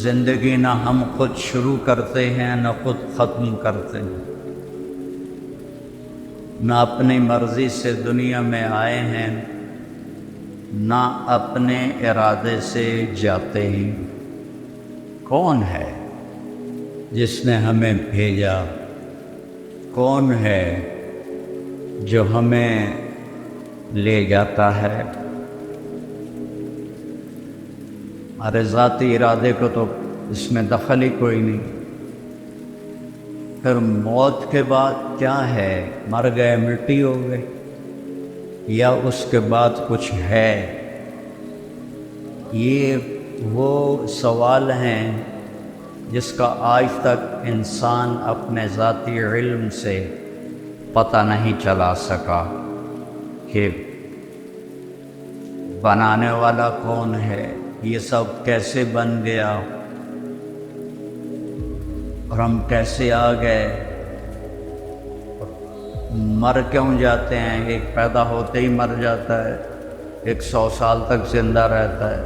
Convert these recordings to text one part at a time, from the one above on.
زندگی نہ ہم خود شروع کرتے ہیں نہ خود ختم کرتے ہیں، نہ اپنی مرضی سے دنیا میں آئے ہیں نہ اپنے ارادے سے جاتے ہیں۔ کون ہے جس نے ہمیں بھیجا؟ کون ہے جو ہمیں لے جاتا ہے؟ ہمارے ذاتی ارادے کو تو اس میں دخل ہی کوئی نہیں۔ پھر موت کے بعد کیا ہے؟ مر گئے، مٹی ہو گئے، یا اس کے بعد کچھ ہے؟ یہ وہ سوال ہیں جس کا آج تک انسان اپنے ذاتی علم سے پتہ نہیں چلا سکا کہ بنانے والا کون ہے، یہ سب کیسے بن گیا اور ہم کیسے آ گئے، مر کیوں جاتے ہیں؟ ایک پیدا ہوتے ہی مر جاتا ہے، ایک 100 سال تک زندہ رہتا ہے،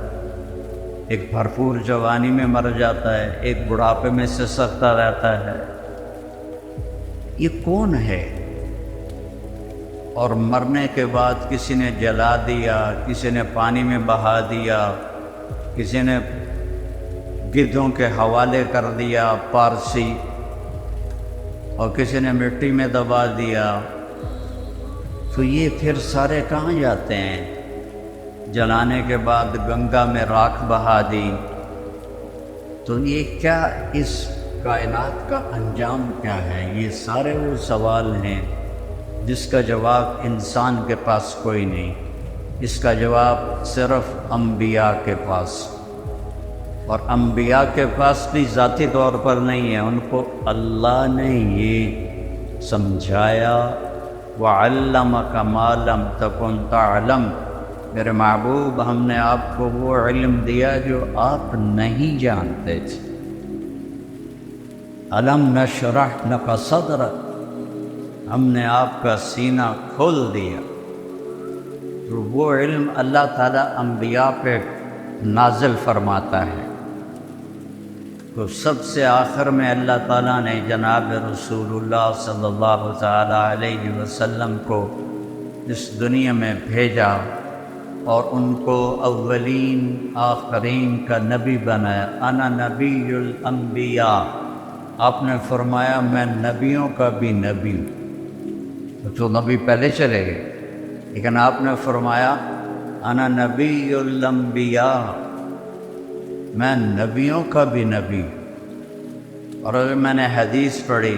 ایک بھرپور جوانی میں مر جاتا ہے، ایک بڑھاپے میں سسکتا رہتا ہے۔ یہ کون ہے؟ اور مرنے کے بعد کسی نے جلا دیا، کسی نے پانی میں بہا دیا، کسی نے گدھوں کے حوالے کر دیا پارسی، اور کسی نے مٹی میں دبا دیا، تو یہ پھر سارے کہاں جاتے ہیں؟ جلانے کے بعد گنگا میں راکھ بہا دی، تو یہ کیا اس کائنات کا انجام کیا ہے؟ یہ سارے وہ سوال ہیں جس کا جواب انسان کے پاس کوئی نہیں، اس کا جواب صرف انبیاء کے پاس، اور انبیاء کے پاس بھی ذاتی طور پر نہیں ہے، ان کو اللہ نے یہ سمجھایا وَعَلَّمَكَ مَا لَمْ تَكُنْ تَعْلَمْ، میرے محبوب ہم نے آپ کو وہ علم دیا جو آپ نہیں جانتے تھے۔ أَلَمْ نَشْرَحْ لَكَ صَدْرَكَ، ہم نے آپ کا سینہ کھول دیا۔ تو وہ علم اللہ تعالیٰ انبیاء پہ نازل فرماتا ہے، تو سب سے آخر میں اللہ تعالیٰ نے جناب رسول اللہ صلی اللہ تعالیٰ علیہ وسلم کو اس دنیا میں بھیجا اور ان کو اولین آخرین کا نبی بنایا۔ انا نبی الانبیاء، آپ نے فرمایا میں نبیوں کا بھی نبی ہوں۔ تو نبی پہلے چلے گئے، لیکن آپ نے فرمایا انا نبی الانبیاء، میں نبیوں کا بھی نبی ہوں۔ اور اگر میں نے حدیث پڑھی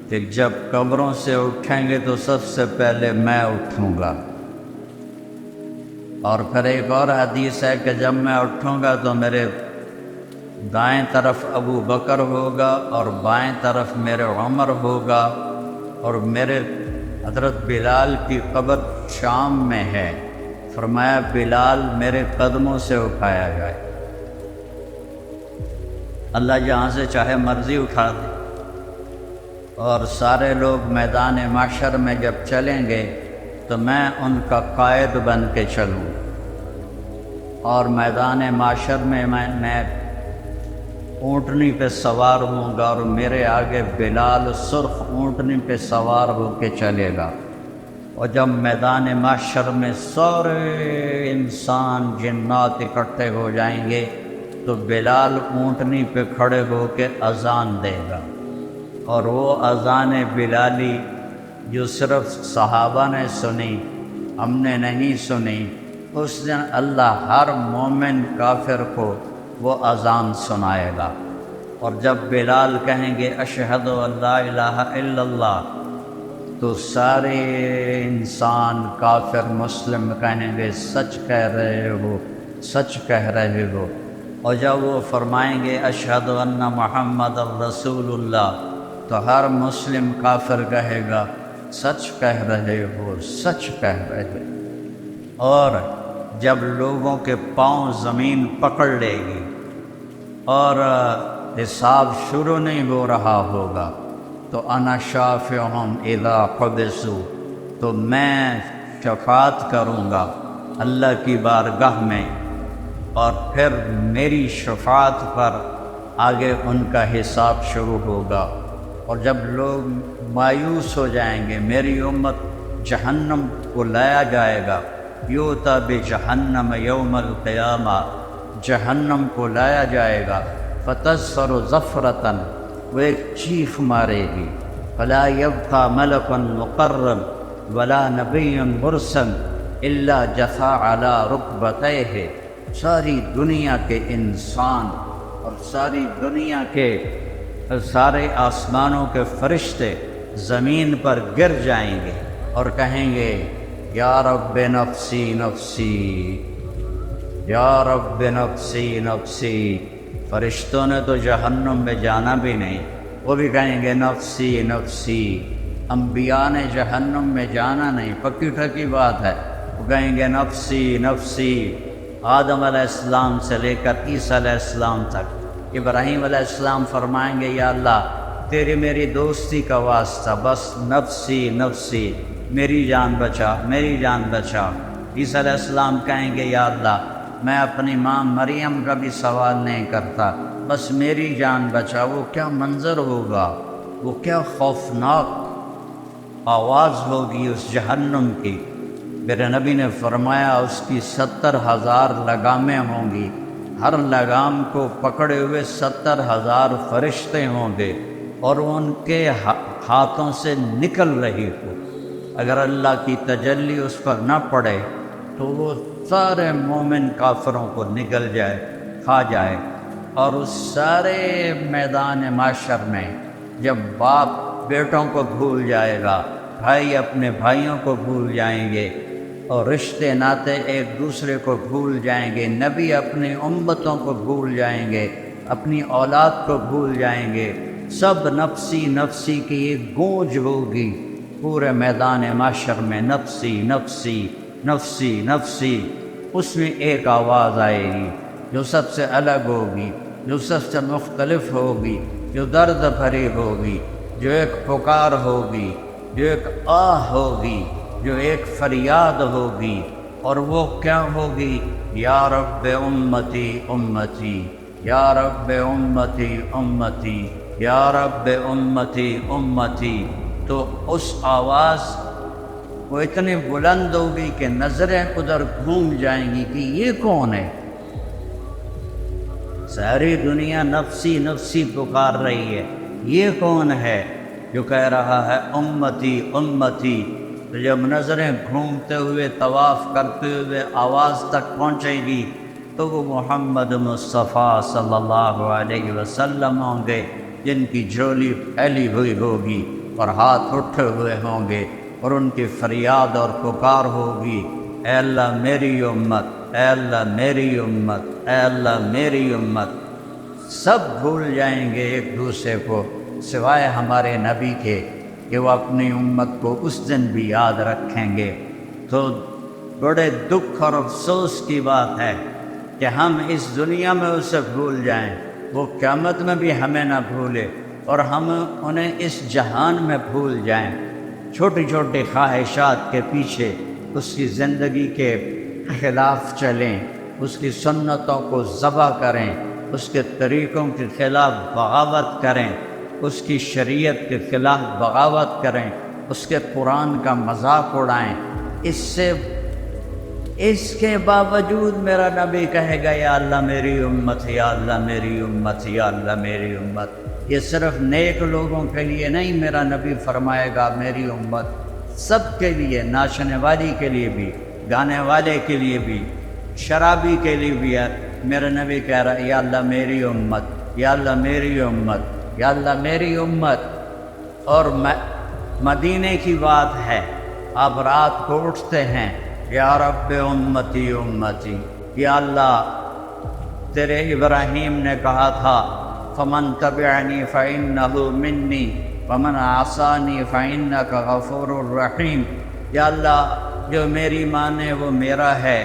کہ جب قبروں سے اٹھیں گے تو سب سے پہلے میں اٹھوں گا، اور پھر ایک اور حدیث ہے کہ جب میں اٹھوں گا تو میرے دائیں طرف ابو بکر ہوگا اور بائیں طرف میرے عمر ہوگا، اور میرے حضرت بلال کی قبر شام میں ہے، فرمایا بلال میرے قدموں سے اٹھایا جائے۔ اللہ جہاں سے چاہے مرضی اٹھا دے، اور سارے لوگ میدان محشر میں جب چلیں گے تو میں ان کا قائد بن کے چلوں، اور میدان محشر میں میں اونٹنی پہ سوار ہوں گا، اور میرے آگے بلال سرخ اونٹنی پہ سوار ہو کے چلے گا۔ اور جب میدان محشر میں سارے انسان جنات اکٹھے ہو جائیں گے تو بلال اونٹنی پہ کھڑے ہو کے اذان دے گا، اور وہ اذان بلالی جو صرف صحابہ نے سنی، ہم نے نہیں سنی، اس دن اللہ ہر مومن کافر کو وہ اذان سنائے گا۔ اور جب بلال کہیں گے اشہد ان لا الہ الا اللہ، تو سارے انسان کافر مسلم کہیں گے سچ کہہ رہے ہو، سچ کہہ رہے ہو۔ اور جب وہ فرمائیں گے اشہد ان محمد رسول اللہ، تو ہر مسلم کافر کہے گا سچ کہہ رہے ہو، سچ کہہ رہے ہو۔ اور جب لوگوں کے پاؤں زمین پکڑ لے گی اور حساب شروع نہیں ہو رہا ہوگا تو انا شافعہم اذا حبسوا، تو میں شفاعت کروں گا اللہ کی بارگاہ میں اور پھر میری شفاعت پر آگے ان کا حساب شروع ہوگا۔ اور جب لوگ مایوس ہو جائیں گے، میری امت جہنم کو لایا جائے گا، یوتا بجہنم یوم القیامہ، جہنم کو لایا جائے گا، فتظفر ظفرتاً، وہ ایک چیخ مارے گی، فلا یبقى ملک مقرب ولا نبی مرسل الا جثا علی رکبتیہ، ساری دنیا کے انسان اور ساری دنیا کے سارے آسمانوں کے فرشتے زمین پر گر جائیں گے اور کہیں گے یا رب نفسی نفسی، یا رب نفسی نفسی۔ فرشتوں نے تو جہنم میں جانا بھی نہیں، وہ بھی کہیں گے نفسی نفسی۔ انبیاء نے جہنم میں جانا نہیں، پکی ٹھکی بات ہے، وہ کہیں گے نفسی نفسی۔ آدم علیہ السلام سے لے کر عیسیٰ علیہ السلام تک، ابراہیم علیہ السلام فرمائیں گے یا اللہ تیری میری دوستی کا واسطہ، بس نفسی نفسی، میری جان بچا، میری جان بچا۔ عیسیٰ علیہ السلام کہیں گے یا اللہ میں اپنی ماں مریم کا بھی سوال نہیں کرتا، بس میری جان بچا۔ وہ کیا منظر ہوگا، وہ کیا خوفناک آواز ہوگی اس جہنم کی۔ میرے نبی نے فرمایا اس کی 70,000 لگامیں ہوں گی، ہر لگام کو پکڑے ہوئے 70,000 فرشتے ہوں گے اور ان کے ہاتھوں سے نکل رہی ہو۔ اگر اللہ کی تجلی اس پر نہ پڑے تو وہ سارے مومن کافروں کو نگل جائے، کھا جائے۔ اور اس سارے میدان معاشر میں جب باپ بیٹوں کو بھول جائے گا، بھائی اپنے بھائیوں کو بھول جائیں گے، اور رشتے ناتے ایک دوسرے کو بھول جائیں گے، نبی اپنی امتوں کو بھول جائیں گے، اپنی اولاد کو بھول جائیں گے، سب نفسی نفسی کی ایک گونج ہوگی پورے میدان معاشر میں، نفسی نفسی نفسی نفسی۔ اس میں ایک آواز آئے گی جو سب سے الگ ہوگی، جو سب سے مختلف ہوگی، جو درد بھری ہوگی، جو ایک پکار ہوگی، جو ایک آہ ہوگی، جو ایک فریاد ہوگی۔ اور وہ کیا ہوگی؟ یا رب امتی امتی، یا رب امتی امتی، یا رب امتی امتی۔ تو اس آواز وہ اتنی بلند ہوگی کہ نظریں ادھر گھوم جائیں گی کہ یہ کون ہے؟ ساری دنیا نفسی نفسی پکار رہی ہے، یہ کون ہے جو کہہ رہا ہے امتی امتی؟ تو جب نظریں گھومتے ہوئے طواف کرتے ہوئے آواز تک پہنچے گی تو وہ محمد مصطفیٰ صلی اللہ علیہ وسلم ہوں گے، جن کی جھولی پھیلی ہوئی ہوگی اور ہاتھ اٹھے ہوئے ہوں گے، اور ان کی فریاد اور پکار ہوگی، اے اللہ میری امت، اے اللہ میری امت، اے اللہ میری امت۔ سب بھول جائیں گے ایک دوسرے کو سوائے ہمارے نبی کے، کہ وہ اپنی امت کو اس دن بھی یاد رکھیں گے۔ تو بڑے دکھ اور افسوس کی بات ہے کہ ہم اس دنیا میں اسے بھول جائیں، وہ قیامت میں بھی ہمیں نہ بھولے، اور ہم انہیں اس جہان میں بھول جائیں، چھوٹی چھوٹی خواہشات کے پیچھے اس کی زندگی کے خلاف چلیں، اس کی سنتوں کو ذبح کریں، اس کے طریقوں کے خلاف بغاوت کریں، اس کی شریعت کے خلاف بغاوت کریں، اس کے قرآن کا مذاق اڑائیں۔ اس کے باوجود میرا نبی کہے گا یا اللہ میری امت، یا اللہ میری امت، یا اللہ میری امت۔ یہ صرف نیک لوگوں کے لیے نہیں، میرا نبی فرمائے گا میری امت سب کے لیے، ناچنے والی کے لیے بھی، گانے والے کے لیے بھی، شرابی کے لیے بھی ہے۔ میرا نبی کہہ رہا ہے یا اللہ میری امت، یا اللہ میری امت، یا اللہ میری امت۔ اور مدینے کی بات ہے، آپ رات کو اٹھتے ہیں یا رب امتی امتی، یا اللہ تیرے ابراہیم نے کہا تھا فمن تبعنی فإنہ منی ومن عصانی فإنک غفور الرحیم، یا اللہ جو میری مانے وہ میرا ہے،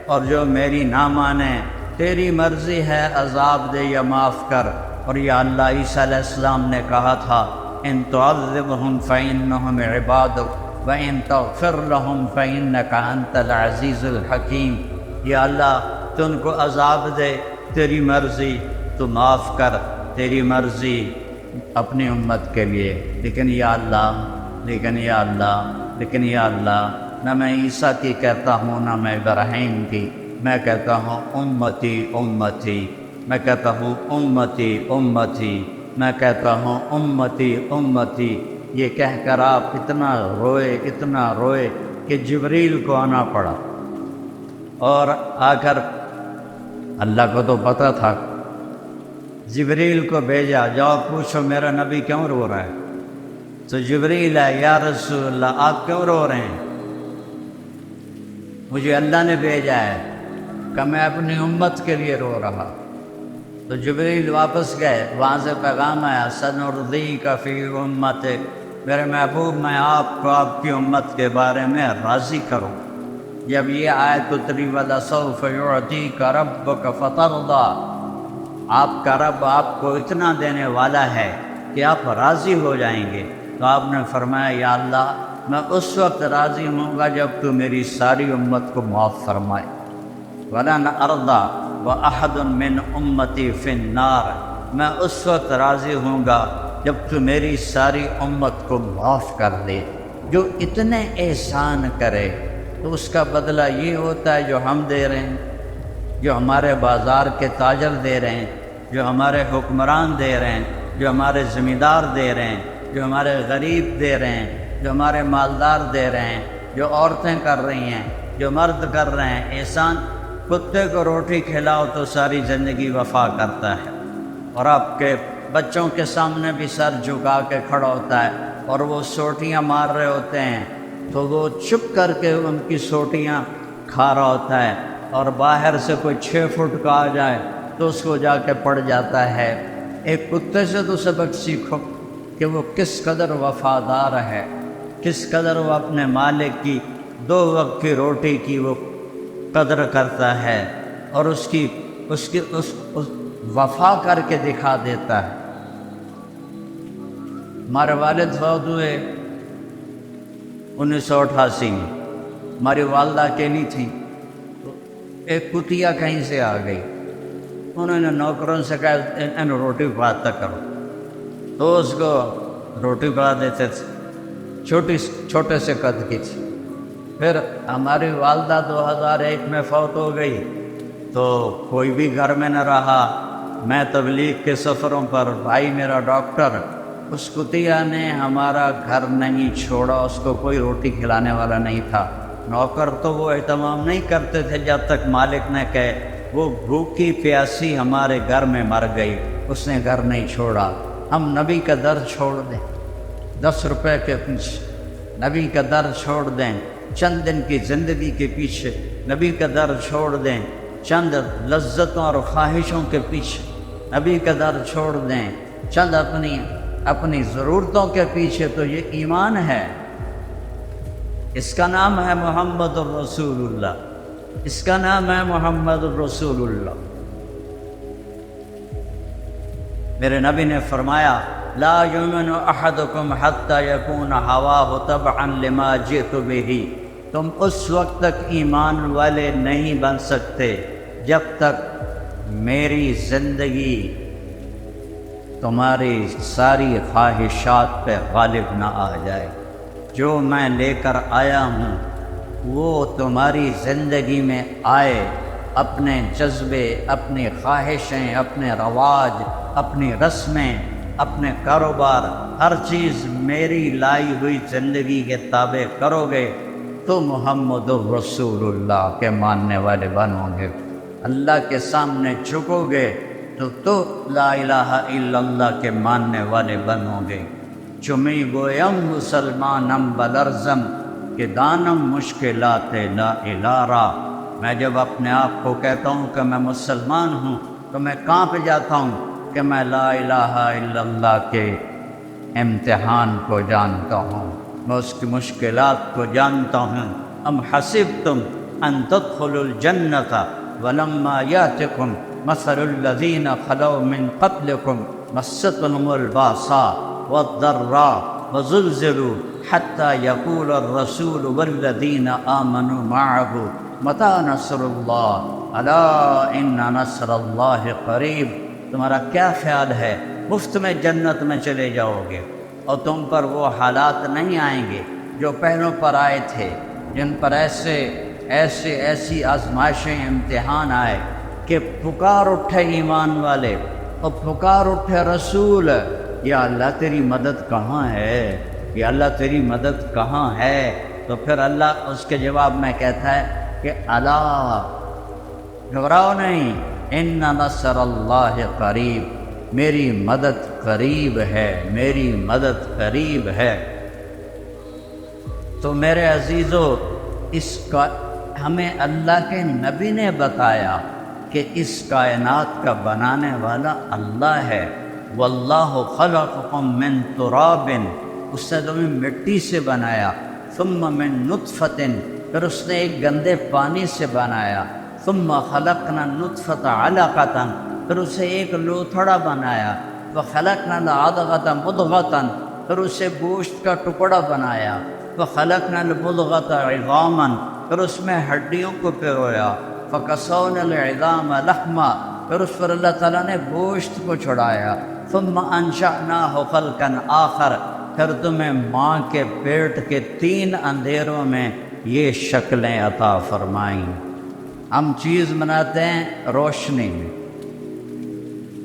اور جو میری نہ مانے تیری مرضی ہے، عذاب دے یا معاف کر۔ اور یا اللہ عیسیٰ علیہ السلام نے کہا تھا ان تعذبہم فإنہم عبادک وَإِن تَغْفِرْ لَهُمْ فَإِنَّكَ أَنْتَ الْعَزِيزُ الْحَكِيمُ، یا اللہ تو ان کو عذاب دے، تیری مرضی تو معاف کر، تیری مرضی اپنی امت کے لیے۔ لیکن یا اللہ، لیکن یا اللہ، لیکن یا اللہ، نہ میں عیسیٰ کی کہتا ہوں نہ میں ابراہیم کی، میں کہتا ہوں امتی امتی، میں کہتا ہوں امتی امتی، میں کہتا ہوں امتی امتی۔ یہ کہہ کر آپ اتنا روئے کہ جبریل کو آنا پڑا، اور آ کر اللہ کو تو پتہ تھا، جبریل کو بھیجا، جاؤ پوچھو میرا نبی کیوں رو رہا ہے؟ تو جبریل ہے، یا رسول اللہ آپ کیوں رو رہے ہیں؟ مجھے اللہ نے بھیجا ہے کہ میں اپنی امت کے لیے رو رہا۔ تو جبریل واپس گئے، وہاں سے پیغام آیا، سنرضیک فی امتک، میرے محبوب میں آپ کو آپ کی امت کے بارے میں راضی کروں۔ جب یہ آیت اتری وَلَسَوْفَ يُعْطِيكَ رَبُّكَ فَتَرْضَىٰ، آپ کا رب آپ کو اتنا دینے والا ہے کہ آپ راضی ہو جائیں گے، تو آپ نے فرمایا یا اللہ میں اس وقت راضی ہوں گا جب تو میری ساری امت کو معاف فرمائے۔ وَلَنْ أَرْضَىٰ وَأَحَدٌ مِّنْ أُمَّتِي فِي النَّارِ، میں اس وقت راضی ہوں گا جب تو میری ساری امت کو معاف کر دے۔ جو اتنے احسان کرے تو اس کا بدلہ یہ ہوتا ہے جو ہم دے رہے ہیں، جو ہمارے بازار کے تاجر دے رہے ہیں، جو ہمارے حکمران دے رہے ہیں، جو ہمارے زمیندار دے رہے ہیں، جو ہمارے غریب دے رہے ہیں، جو ہمارے مالدار دے رہے ہیں، جو عورتیں کر رہی ہیں، جو مرد کر رہے ہیں۔ احسان، کتے کو روٹی کھلاؤ تو ساری زندگی وفا کرتا ہے، اور آپ کے بچوں کے سامنے بھی سر جھکا کے کھڑا ہوتا ہے، اور وہ سوٹیاں مار رہے ہوتے ہیں تو وہ چپ کر کے ان کی سوٹیاں کھا رہا ہوتا ہے، اور باہر سے کوئی 6 فٹ کا آ جائے تو اس کو جا کے پڑ جاتا ہے۔ ایک کتے سے تو سبق سیکھو کہ وہ کس قدر وفادار ہے، کس قدر وہ اپنے مالک کی 2 وقت کی روٹی کی وہ قدر کرتا ہے، اور اس وفا کر کے دکھا دیتا ہے۔ ہمارے والد فوت ہوئے 1988 میں، ہماری والدہ اکیلی تھی، تو ایک کتیا کہیں سے آ گئی، انہوں نے نوکروں سے کہا انہیں روٹی پکاتا کرو، تو اس کو روٹی پکا دیتے تھے، چھوٹے سے قد کی تھی۔ پھر ہماری والدہ 2001 میں فوت ہو گئی، تو کوئی بھی گھر میں نہ رہا، میں تبلیغ کے سفروں پر، بھائی میرا ڈاکٹر، اس کتیا نے ہمارا گھر نہیں چھوڑا، اس کو کوئی روٹی کھلانے والا نہیں تھا، نوکر تو وہ اہتمام نہیں کرتے تھے جب تک مالک نے کہے، وہ بھوکی پیاسی ہمارے گھر میں مر گئی، اس نے گھر نہیں چھوڑا۔ ہم نبی کا در چھوڑ دیں 10 روپے کے پیچھے، نبی کا در چھوڑ دیں چند دن کی زندگی کے پیچھے، نبی کا در چھوڑ دیں چند لذتوں اور خواہشوں کے پیچھے، نبی کا در چھوڑ دیں چند اپنی ضرورتوں کے پیچھے، تو یہ ایمان ہے۔ اس کا نام ہے محمد الرسول اللہ، اس کا نام ہے محمد الرسول اللہ۔ میرے نبی نے فرمایا لا یؤمن احدکم حتی یکون ہواہ تبعا لما جئت بہ، تم اس وقت تک ایمان والے نہیں بن سکتے جب تک میری زندگی تمہاری ساری خواہشات پہ غالب نہ آ جائے۔ جو میں لے کر آیا ہوں وہ تمہاری زندگی میں آئے، اپنے جذبے، اپنی خواہشیں، اپنے رواج، اپنی رسمیں، اپنے کاروبار، ہر چیز میری لائی ہوئی زندگی کے تابع کرو گے تو محمد الرسول اللہ کے ماننے والے بنو گے۔ اللہ کے سامنے جھکو گے تو لا الہ الا اللہ کے ماننے والے بنو گے۔ چمی گویم مسلمانم بلرزم کہ دانم مشکلات لا الارا، میں جب اپنے آپ کو کہتا ہوں کہ میں مسلمان ہوں تو میں کانپ جاتا ہوں کہ میں لا الہ الا اللہ کے امتحان کو جانتا ہوں، میں اس کی مشکلات کو جانتا ہوں۔ ام حسبتم ان تدخلوا الجنۃ ولما یاتکم مثل الذین خلوا من قبلکم مستهم الباساء والضراء وزلزلوا حتى يقول الرسول والذین آمنوا معه متى نصر اللہ الا ان نصر اللہ قریب، تمہارا کیا خیال ہے مفت میں جنت میں چلے جاؤ گے اور تم پر وہ حالات نہیں آئیں گے جو پہلوں پر آئے تھے، جن پر ایسی آزمائشیں امتحان آئے کہ پکار اٹھے ایمان والے اور پکار اٹھے رسول، یا اللہ تیری مدد کہاں ہے، یا اللہ تیری مدد کہاں ہے؟ تو پھر اللہ اس کے جواب میں کہتا ہے کہ الا، گھبراؤ نہیں، ان نصر اللہ قریب، میری مدد قریب ہے، میری مدد قریب ہے۔ تو میرے عزیزو، اس کا ہمیں اللہ کے نبی نے بتایا کہ اس کائنات کا بنانے والا اللہ ہے۔ واللہ خلقکم من تراب، اس نے تمہیں مٹی سے بنایا، ثم من نطفۃ، پھر اس نے ایک گندے پانی سے بنایا، ثم خلقنا النطفۃ علقۃ، پھر اسے ایک لوتھڑا بنایا، وخلقنا العلقۃ مضغۃ، پھر اسے گوشت کا ٹکڑا بنایا، وخلقنا المضغۃ عظاما، پھر اس میں ہڈیوں کو پرویا، فکسونا العظام لحما، پھر اس پر اللہ تعالیٰ نے گوشت کو چھڑایا، ثم انشأناہ خلقا آخر، پھر تمہیں ماں کے پیٹ کے 3 اندھیروں میں یہ شکلیں عطا فرمائیں۔ ہم چیز بناتے ہیں روشنی میں،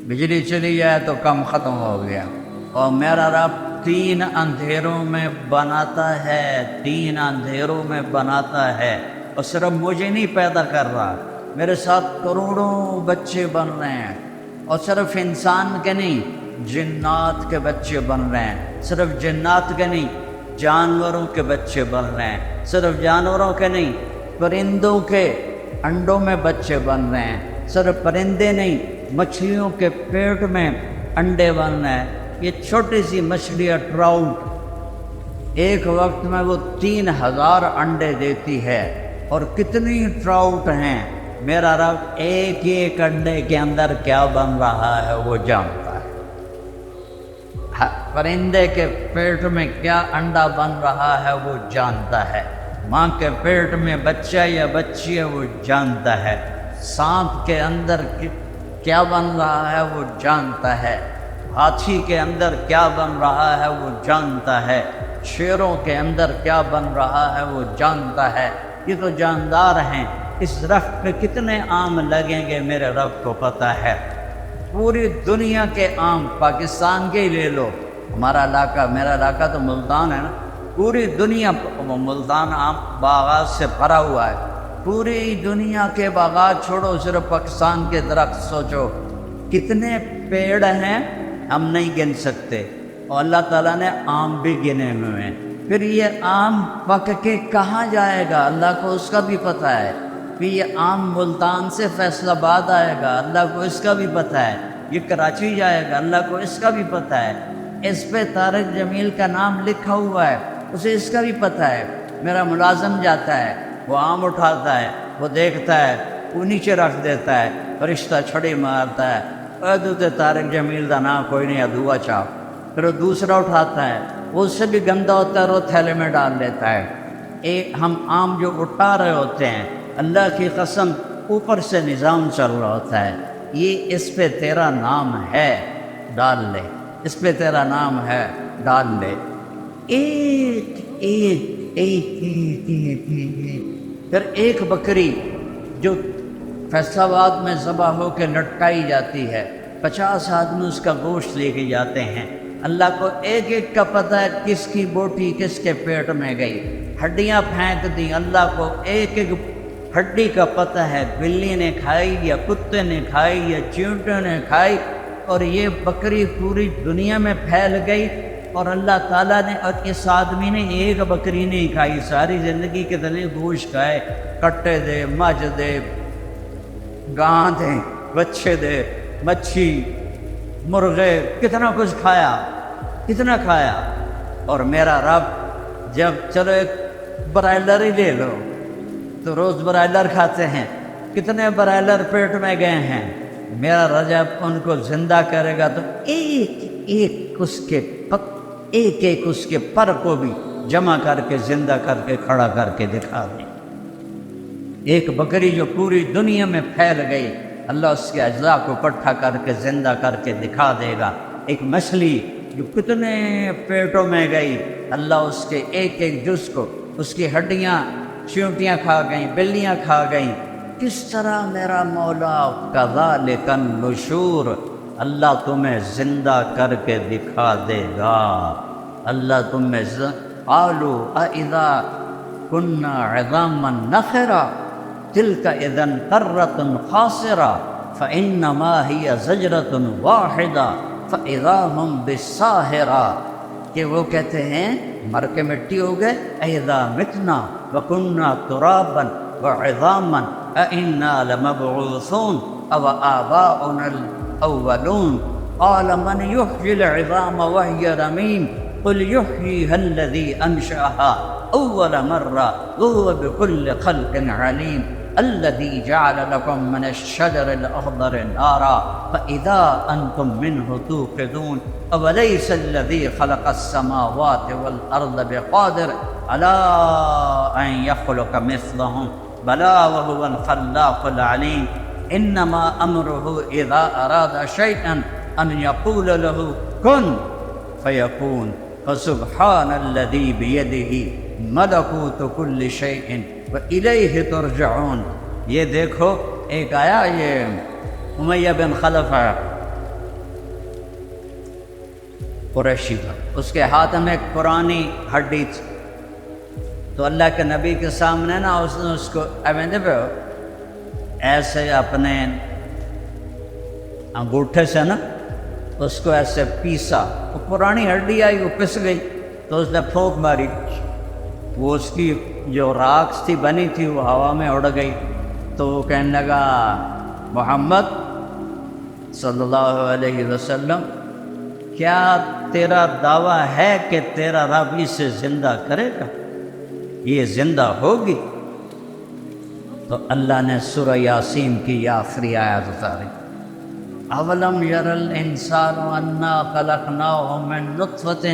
بجلی چلی جائے تو کم ختم ہو گیا، اور میرا رب 3 اندھیروں میں بناتا ہے، 3 اندھیروں میں بناتا ہے، اور صرف مجھے نہیں پیدا کر رہا، میرے ساتھ کروڑوں بچے بن رہے ہیں، اور صرف انسان کے نہیں، جنات کے بچے بن رہے ہیں، صرف جنات کے نہیں، جانوروں کے بچے بن رہے ہیں، صرف جانوروں کے نہیں، پرندوں کے انڈوں میں بچے بن رہے ہیں، صرف پرندے نہیں، مچھلیوں کے پیٹ میں انڈے بن رہے ہیں۔ یہ چھوٹی سی مچھلیاں ٹراؤٹ ایک وقت میں وہ 3000 انڈے دیتی ہے، اور کتنی ٹراؤٹ ہیں میرا رب ایک ایک انڈے کے اندر کیا بن رہا ہے وہ جانتا ہے۔ پرندے کے پیٹ میں کیا انڈا بن رہا ہے وہ جانتا ہے، ماں کے پیٹ میں بچہ یا بچی ہے وہ جانتا ہے، سانپ کے اندر کیا بن رہا ہے وہ جانتا ہے، ہاتھی کے اندر کیا بن رہا ہے وہ جانتا ہے، شیروں کے اندر کیا بن رہا ہے وہ جانتا ہے۔ یہ تو جاندار ہیں، اس درخت پہ کتنے آم لگیں گے میرے رب کو پتہ ہے۔ پوری دنیا کے آم، پاکستان کے ہی لے لو، ہمارا علاقہ، میرا علاقہ تو ملتان ہے نا، پوری دنیا ملتان آم باغات سے بھرا ہوا ہے، پوری دنیا کے باغات چھوڑو، صرف پاکستان کے درخت سوچو کتنے پیڑ ہیں، ہم نہیں گن سکتے، اور اللہ تعالیٰ نے آم بھی گنے ہوئے ہیں۔ پھر یہ آم پک کے کہاں جائے گا اللہ کو اس کا بھی پتہ ہے، پھر یہ آم ملتان سے فیصل آباد آئے گا اللہ کو اس کا بھی پتہ ہے، یہ کراچی جائے گا اللہ کو اس کا بھی پتہ ہے، اس پہ طارق جمیل کا نام لکھا ہوا ہے اسے اس کا بھی پتہ ہے۔ میرا ملازم جاتا ہے، وہ آم اٹھاتا ہے، وہ دیکھتا ہے، وہ نیچے رکھ دیتا ہے، فرشتہ چھڑی مارتا ہے، ادھر طارق جمیل کا نام کوئی نہیں، ادھوا چاپ، پھر وہ دوسرا اٹھاتا ہے، وہ اس سے بھی گندا ہوتا ہے اور وہ تھیلے میں ڈال دیتا ہے۔ ہم آم جو اٹھا رہے ہوتے ہیں، اللہ کی قسم اوپر سے نظام چل رہا ہوتا ہے، یہ اس پہ تیرا نام ہے ڈال لے، اس پہ تیرا نام ہے ڈال لے، ایک ایک ایک ایک ایک ایک۔ پھر ایک بکری جو فیصل آباد میں ذبح ہو کے لٹکائی جاتی ہے، 50 آدمی اس کا گوشت لے کے جاتے ہیں، اللہ کو ایک ایک کا پتہ ہے کس کی بوٹی کس کے پیٹ میں گئی، ہڈیاں پھینک دیں، اللہ کو ایک ایک ہڈی کا پتہ ہے، بلی نے کھائی یا کتے نے کھائی یا چیونٹے نے کھائی، اور یہ بکری پوری دنیا میں پھیل گئی، اور اللہ تعالیٰ نے، اور اس آدمی نے ایک بکری نہیں کھائی، ساری زندگی کے تلے گوشت کھائے، کٹے دے، مجھ دے، گاں دے، بچے دے، مچھی، مرغے، کتنا کچھ کھایا، کتنا کھایا، اور میرا رب جب چلو ایک برائلر ہی لے لو تو روز برائلر کھاتے ہیں، کتنے برائلر پیٹ میں گئے ہیں، میرا رجب ان کو زندہ کرے گا تو ایک ایک اس کے پر کو بھی جمع کر کے زندہ کر کے کھڑا کر کے دکھا دیں۔ ایک بکری جو پوری دنیا میں پھیل گئی، اللہ اس کے اجزاء کو اکٹھا کر کے زندہ کر کے دکھا دے گا۔ ایک مچھلی جو کتنے پیٹوں میں گئی، اللہ اس کے ایک ایک جز کو، اس کی ہڈیاں چیونٹیاں کھا گئیں، بلیاں کھا گئیں۔ کس طرح میرا مولا کذالک النشور، اللہ تمہیں زندہ کر کے دکھا دے گا۔ اللہ تمہیں قالوا اذا كنا عظاما نخرا تلك اذا قرة خاسرة فانما هي زجرة واحدة فاذا هم بالساهرة، کہ وہ کہتے ہیں مر کے مٹی ہو گئے، اذا متنا وكنا ترابا وعظاما أئنا لمبعوثون او آباؤنا الاولون قال من يحيي العظام وهي رميم قل يحييها الذي أنشأها أول مرة وهو بكل خلق عليم الذي جعل لكم من الشجر الأخضر نارا فإذا أنتم منه توقدون أوليس الذي خلق السماوات والأرض بقادر على أن يخلق مثلهم بلى وهو الخلاق العليم إنما أمره إذا أراد شيئا أن يقول له كن فيكون فسبحان الذي بيده ملكوت كل شيء وإليه ترجعون۔ یہ دیکھو ایک آیا یہ امیہ بن خلف ہے قریشی کا، اس کے ہاتھ میں ایک پرانی ہڈی تھی، تو اللہ کے نبی کے سامنے نا اس نے اس کو ایسے اپنے انگوٹھے سے نا اس کو ایسے پیسا، وہ پرانی ہڈی آئی، وہ پس گئی، تو اس نے پھونک ماری، وہ اس کی جو راکھ تھی بنی تھی وہ ہوا میں اڑ گئی۔ تو وہ کہنے لگا محمد صلی اللہ علیہ وسلم، کیا تیرا دعویٰ ہے کہ تیرا رب اسے زندہ کرے گا، یہ زندہ ہوگی؟ تو اللہ نے سورہ یاسین کی یہ آخری آیت اتاری، اولم یر الانسان انا خلقناه من نطفة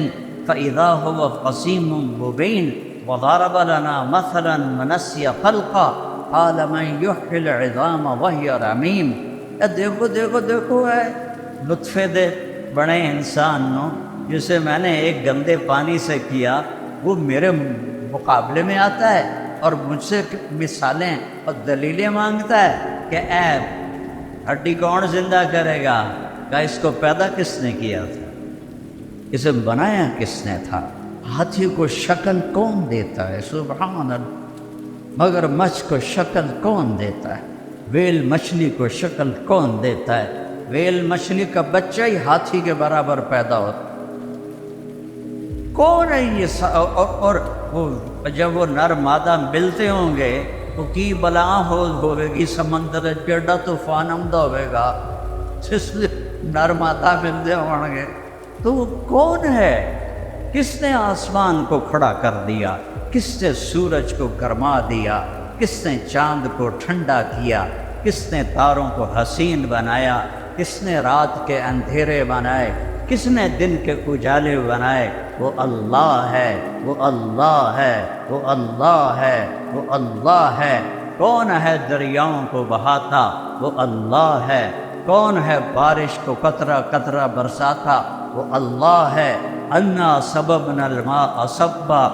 فاذا هو خصیم مبین وضرب لنا مثلا ونسی خلقا قال من یحیی العظام وہی رمیم۔ دیکھو دیکھو دیکھو ہے لطفے دے بڑے انسان نو جسے میں نے ایک گندے پانی سے کیا، وہ میرے مقابلے میں آتا ہے اور مجھ سے مثالیں اور دلیلیں مانگتا ہے کہ اے ہڈی کون زندہ کرے گا؟ کہ اس کو پیدا کس نے کیا تھا، اسے بنایا کس نے تھا؟ ہاتھی کو شکل کون دیتا ہے؟ سبحان اللہ۔ مگر مچھ کو شکل کون دیتا ہے؟ ویل مچھلی کو شکل کون دیتا ہے؟ ویل مچھلی کا بچہ ہی ہاتھی کے برابر پیدا ہوتا، کون ہے یہ؟ اور وہ جب وہ نر مادہ ملتے ہوں گے وہ کی بلا ہوئے گی، سمندر پیڑا طوفان آمدہ ہوئے گا، جس نر مادہ ملتے ہوں گے، تو وہ کون ہے؟ کس نے آسمان کو کھڑا کر دیا؟ کس نے سورج کو گرما دیا؟ کس نے چاند کو ٹھنڈا کیا؟ کس نے تاروں کو حسین بنایا؟ کس نے رات کے اندھیرے بنائے؟ کس نے دن کے اجالے بنائے؟ وہ اللہ ہے، وہ اللہ ہے، وہ اللہ ہے، وہ اللہ ہے۔ کون ہے دریاؤں کو بہاتا؟ وہ اللہ ہے۔ کون ہے بارش کو قطرہ قطرہ برساتا؟ وہ اللہ ہے۔ انا سببنا الماء صبا،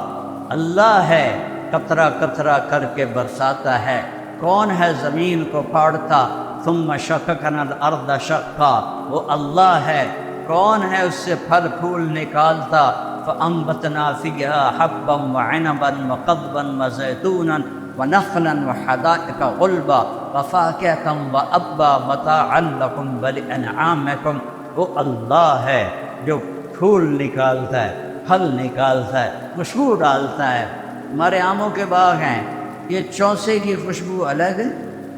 اللہ ہے، قطرہ قطرہ کر کے برساتا ہے۔ کون ہے زمین کو پھاڑتا؟ ثم شققنا الارض شقا، وہ اللہ ہے۔ کون ہے اس سے پھل پھول نکالتا؟ فانبتنا فیہا حبا وعنبا وقضبا وزیتونا ونخلا وحدائق غلبا وفاکہۃ وابا متاعا لکم ولانعامکم، وہ اللہ ہے جو پھول نکالتا ہے، پھل نکالتا ہے، خوشبو ڈالتا ہے۔ ہمارے آموں کے باغ ہیں، یہ چوسے کی خوشبو الگ ہے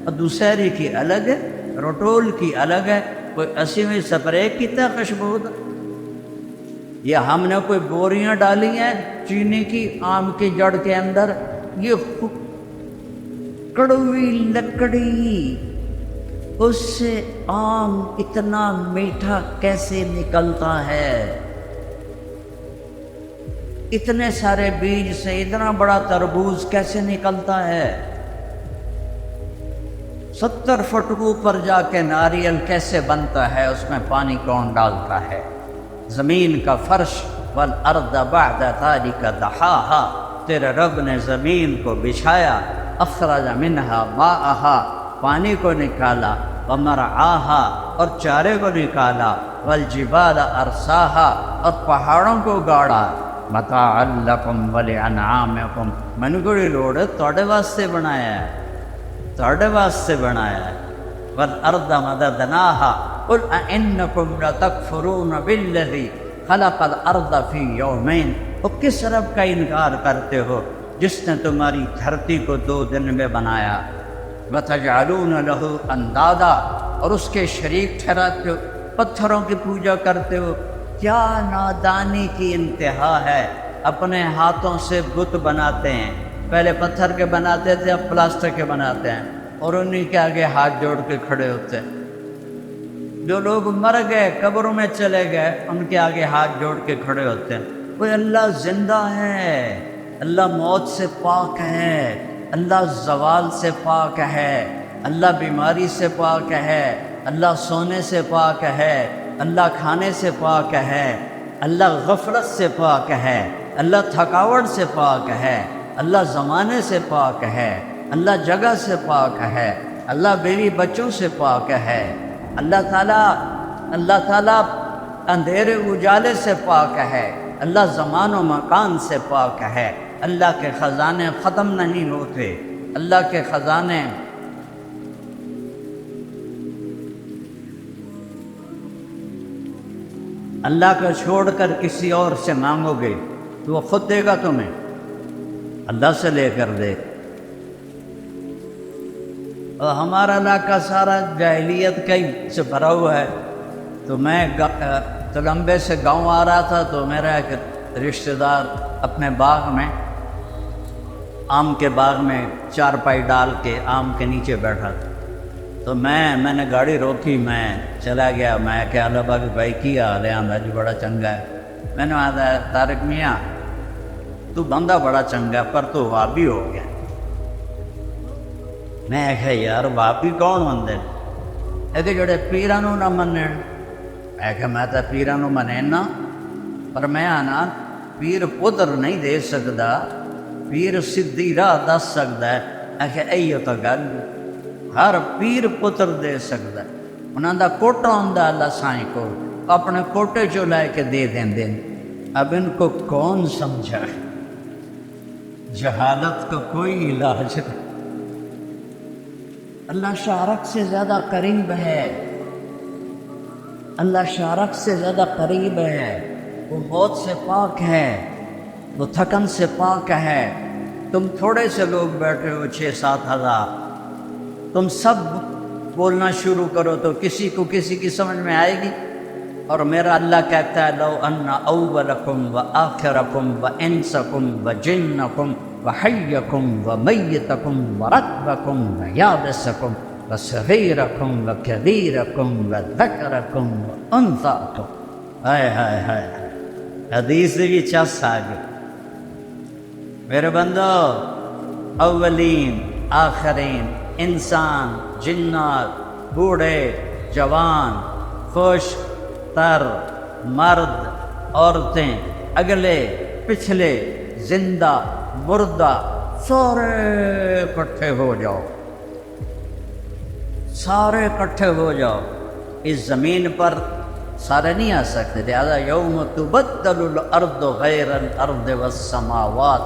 اور دوسری کی الگ ہے، روٹول کی الگ ہے، کوئی اسی میں سپرے کی طرح خوشبو، یا ہم نے کوئی بوریاں ڈالی ہیں چینی کی آم کی جڑ کے اندر، یہ کڑوی لکڑی، اس سے آم اتنا میٹھا کیسے نکلتا ہے؟ اتنے سارے بیج سے اتنا بڑا تربوز کیسے نکلتا ہے؟ 70 فٹ اوپر جا کے ناریل کیسے بنتا ہے، اس میں پانی کون ڈالتا ہے؟ زمین کا فرش، والارض بعد ذلک دحاہا، تیرے رب نے زمین کو بچھایا، اخرج منہا ماءہا، پانی کو نکالا، ومرعاہا، اور چارے کو نکالا، والجبال ارساہا، اور پہاڑوں کو گاڑا، متاعا لکم ولانعامکم، من گڑی لوڑ توڑے واسطے بنایا ہے، توڑے واسطے بنایا ہے۔ والارض مددناہا قل اانکم لتکفرون بالذی خلق الارض فی یومین، وہ کس رب کا انکار کرتے ہو جس نے تمہاری دھرتی کو 2 دن میں بنایا؟ وتجعلون لہ اندادا، اور اس کے شریک ٹھہراتے ہو، پتھروں کی پوجا کرتے ہو۔ کیا نادانی کی انتہا ہے، اپنے ہاتھوں سے بت بناتے ہیں، پہلے پتھر کے بناتے تھے، اب پلاسٹر کے بناتے ہیں، اور انہی کے آگے ہاتھ جوڑ کے کھڑے ہوتے ہیں۔ جو لوگ مر گئے، قبروں میں چلے گئے، ان کے آگے ہاتھ جوڑ کے کھڑے ہوتے ہیں۔ کوئی اللہ زندہ ہے، اللہ موت سے پاک ہے، اللہ زوال سے پاک ہے، اللہ بیماری سے پاک ہے، اللہ سونے سے پاک ہے، اللہ کھانے سے پاک ہے، اللہ غفلت سے پاک ہے، اللہ تھکاوٹ سے پاک ہے، اللہ زمانے سے پاک ہے، اللہ جگہ سے پاک ہے، اللہ بیوی بچوں سے پاک ہے، اللہ تعالیٰ اندھیرے اجالے سے پاک ہے، اللہ زمان و مکان سے پاک ہے۔ اللہ کے خزانے ختم نہیں ہوتے، اللہ کے خزانے اللہ کو چھوڑ کر کسی اور سے مانگو گے تو وہ خود دے گا تمہیں، اللہ سے لے کر دے۔ اور ہمارا علاقہ سارا جاہلیت کا ہی سے بھرا ہوا ہے۔ تو میں تلمبے سے گاؤں آ رہا تھا تو میرا ایک رشتہ دار اپنے باغ میں، آم کے باغ میں چارپائی ڈال کے آم کے نیچے بیٹھا تھا۔ تو میں نے گاڑی روکی، میں چلا گیا، میں کہا لبا کہ بھائی کی حال ہے؟ آندا جی بڑا چنگا ہے۔ میں نے کہا طارق میاں تو بندہ بڑا چنگا پر تو وابی ہو گیا۔ میں کہا یار وابی کون بندے کہ جڑے پیراں نوں نہ منن؟ میں کہا میں تو پیراں نوں منینا، پر میں آنا پیر پتر نہیں دے سکدا، پیر سدھی راہ دس سکدا ہے۔ میں کہا ایو تو گل ہر پیر پتر دے سکدا ہے۔ انہاں دا کوٹا ہوندا اللہ سائیں کو، اپنے کوٹے چوں لے کے دے دیندے۔ اب ان کو کون سمجھا؟ جہالت کا کوئی علاج نہیں۔ اللہ شارک سے زیادہ قریب ہے، اللہ شارک سے زیادہ قریب ہے، وہ موت سے پاک ہے، وہ تھکن سے پاک ہے۔ تم تھوڑے سے لوگ بیٹھے ہو 6-7 ہزار، تم سب بولنا شروع کرو تو کسی کو کسی کی سمجھ میں آئے گی؟ اور میرا اللہ کہتا ہے لو ان اولکم و آخرکم و انسکم و جنکم و حیکم و میتکم و رکبکم و یابسکم و صغیرکم و کبیرکم و ذکرکم و انثاکم۔ ہائے ہائے ہائے، حدیث بھی چس آ گئی۔ میرے بندو، اولین آخرین، انسان، جنات، بوڑھے، جوان، خشک تر، مرد، عورتیں، اگلے پچھلے، زندہ مردہ، سارے اکٹھے ہو جاؤ، سارے اکٹھے ہو جاؤ۔ اس زمین پر سارے نہیں آ سکتے، لہذا یوم تبدل الارض غیر الارض والسماوات،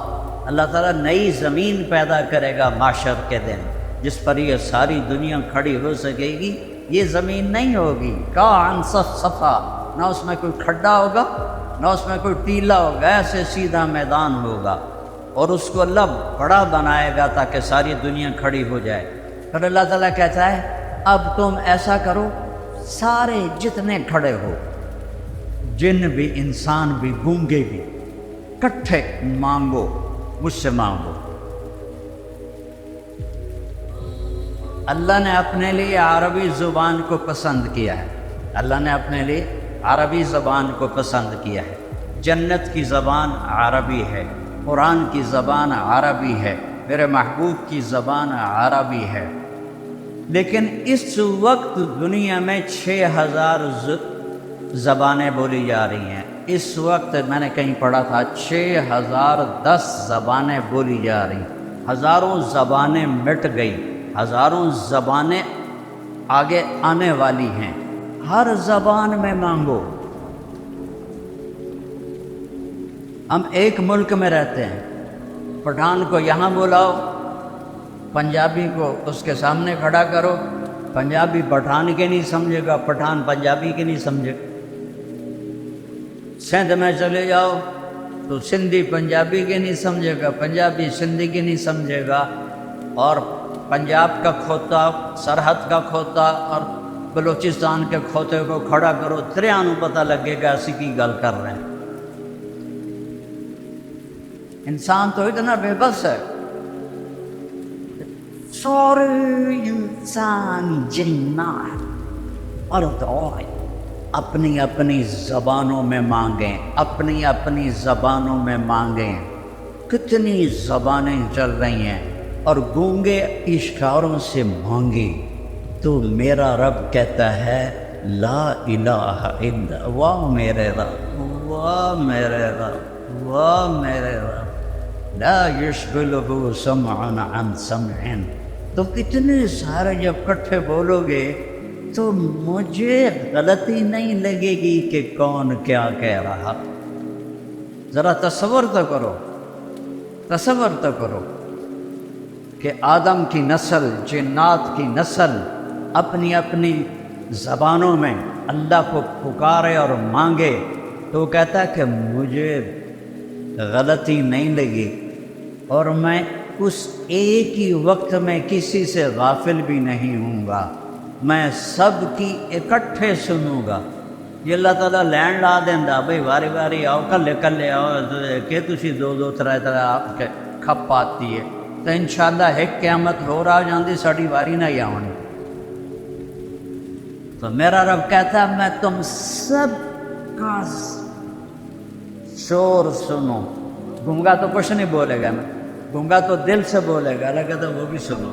اللہ تعالیٰ نئی زمین پیدا کرے گا معاشر کے دن، جس پر یہ ساری دنیا کھڑی ہو سکے گی۔ یہ زمین نہیں ہوگی کان صفا، نہ اس میں کوئی کھڈا ہوگا، نہ اس میں کوئی ٹیلا ہوگا، ایسے سیدھا میدان ہوگا، اور اس کو اللہ بڑا بنائے گا تاکہ ساری دنیا کھڑی ہو جائے۔ پھر اللہ تعالیٰ کہتا ہے اب تم ایسا کرو، سارے جتنے کھڑے ہو، جن بھی، انسان بھی، گونگے بھی، کٹھے مانگو، مجھ سے مانگو۔ اللہ نے اپنے لیے عربی زبان کو پسند کیا ہے، اللہ نے اپنے لیے عربی زبان کو پسند کیا ہے۔ جنت کی زبان عربی ہے، قرآن کی زبان عربی ہے، میرے محبوب کی زبان عربی ہے۔ لیکن اس وقت دنیا میں 6000 زبانیں بولی جا رہی ہیں۔ اس وقت میں نے کہیں پڑھا تھا 6010 زبانیں بولی جا رہی ہیں۔ ہزاروں زبانیں مٹ گئی، ہزاروں زبانیں آگے آنے والی ہیں۔ ہر زبان میں مانگو۔ ہم ایک ملک میں رہتے ہیں، پٹھان کو یہاں بلاؤ، پنجابی کو اس کے سامنے کھڑا کرو، پنجابی پٹھان کے نہیں سمجھے گا، پٹھان پنجابی کے نہیں سمجھے گا۔ سندھ میں چلے جاؤ تو سندھی پنجابی کے نہیں سمجھے گا، پنجابی سندھی کے نہیں سمجھے گا، اور پنجاب کا کھوتا، سرحد کا کھوتا اور بلوچستان کے کھوتے کو کھڑا کرو، تریانوں پتہ لگے گا اسی کی گل کر رہے ہیں۔ انسان تو اتنا بے بس ہے، سارے انسان جنات اور دوائیں اپنی اپنی زبانوں میں مانگیں، اپنی اپنی زبانوں میں مانگیں۔ کتنی زبانیں چل رہی ہیں، اور گونگے اشاروں سے مانگے تو میرا رب کہتا ہے لا الہ الا واہ میرے رب، واہ میرے رب، واہ میرے رب، لا یشغلہ سمع عن سمع۔ تو اتنے سارے جب کٹھے بولو گے تو مجھے غلطی نہیں لگے گی کہ کون کیا کہہ رہا۔ ذرا تصور تو کرو، تصور تو کرو کہ آدم کی نسل، جنات کی نسل اپنی اپنی زبانوں میں اللہ کو پکارے اور مانگے، تو وہ کہتا ہے کہ مجھے غلطی نہیں لگی، اور میں اس ایک ہی وقت میں کسی سے غافل بھی نہیں ہوں گا، میں سب کی اکٹھے سنوں گا۔ یہ اللہ تعالیٰ لین لا دینا بھائی واری واری آؤ، کلے کلے آؤ کہ تسی دو دو ترائے ترائے آپ کے کھپ آتی ہے، تو انشاءاللہ ایک قیامت ہو رہا جاندی ساڑی واری نہ آنی۔ تو میرا رب کہتا ہے میں تم سب کا شور سنو۔ گونگا تو کچھ نہیں بولے گا، نا گونگا تو دل سے بولے گا، اللہ کہتا وہ بھی سنو۔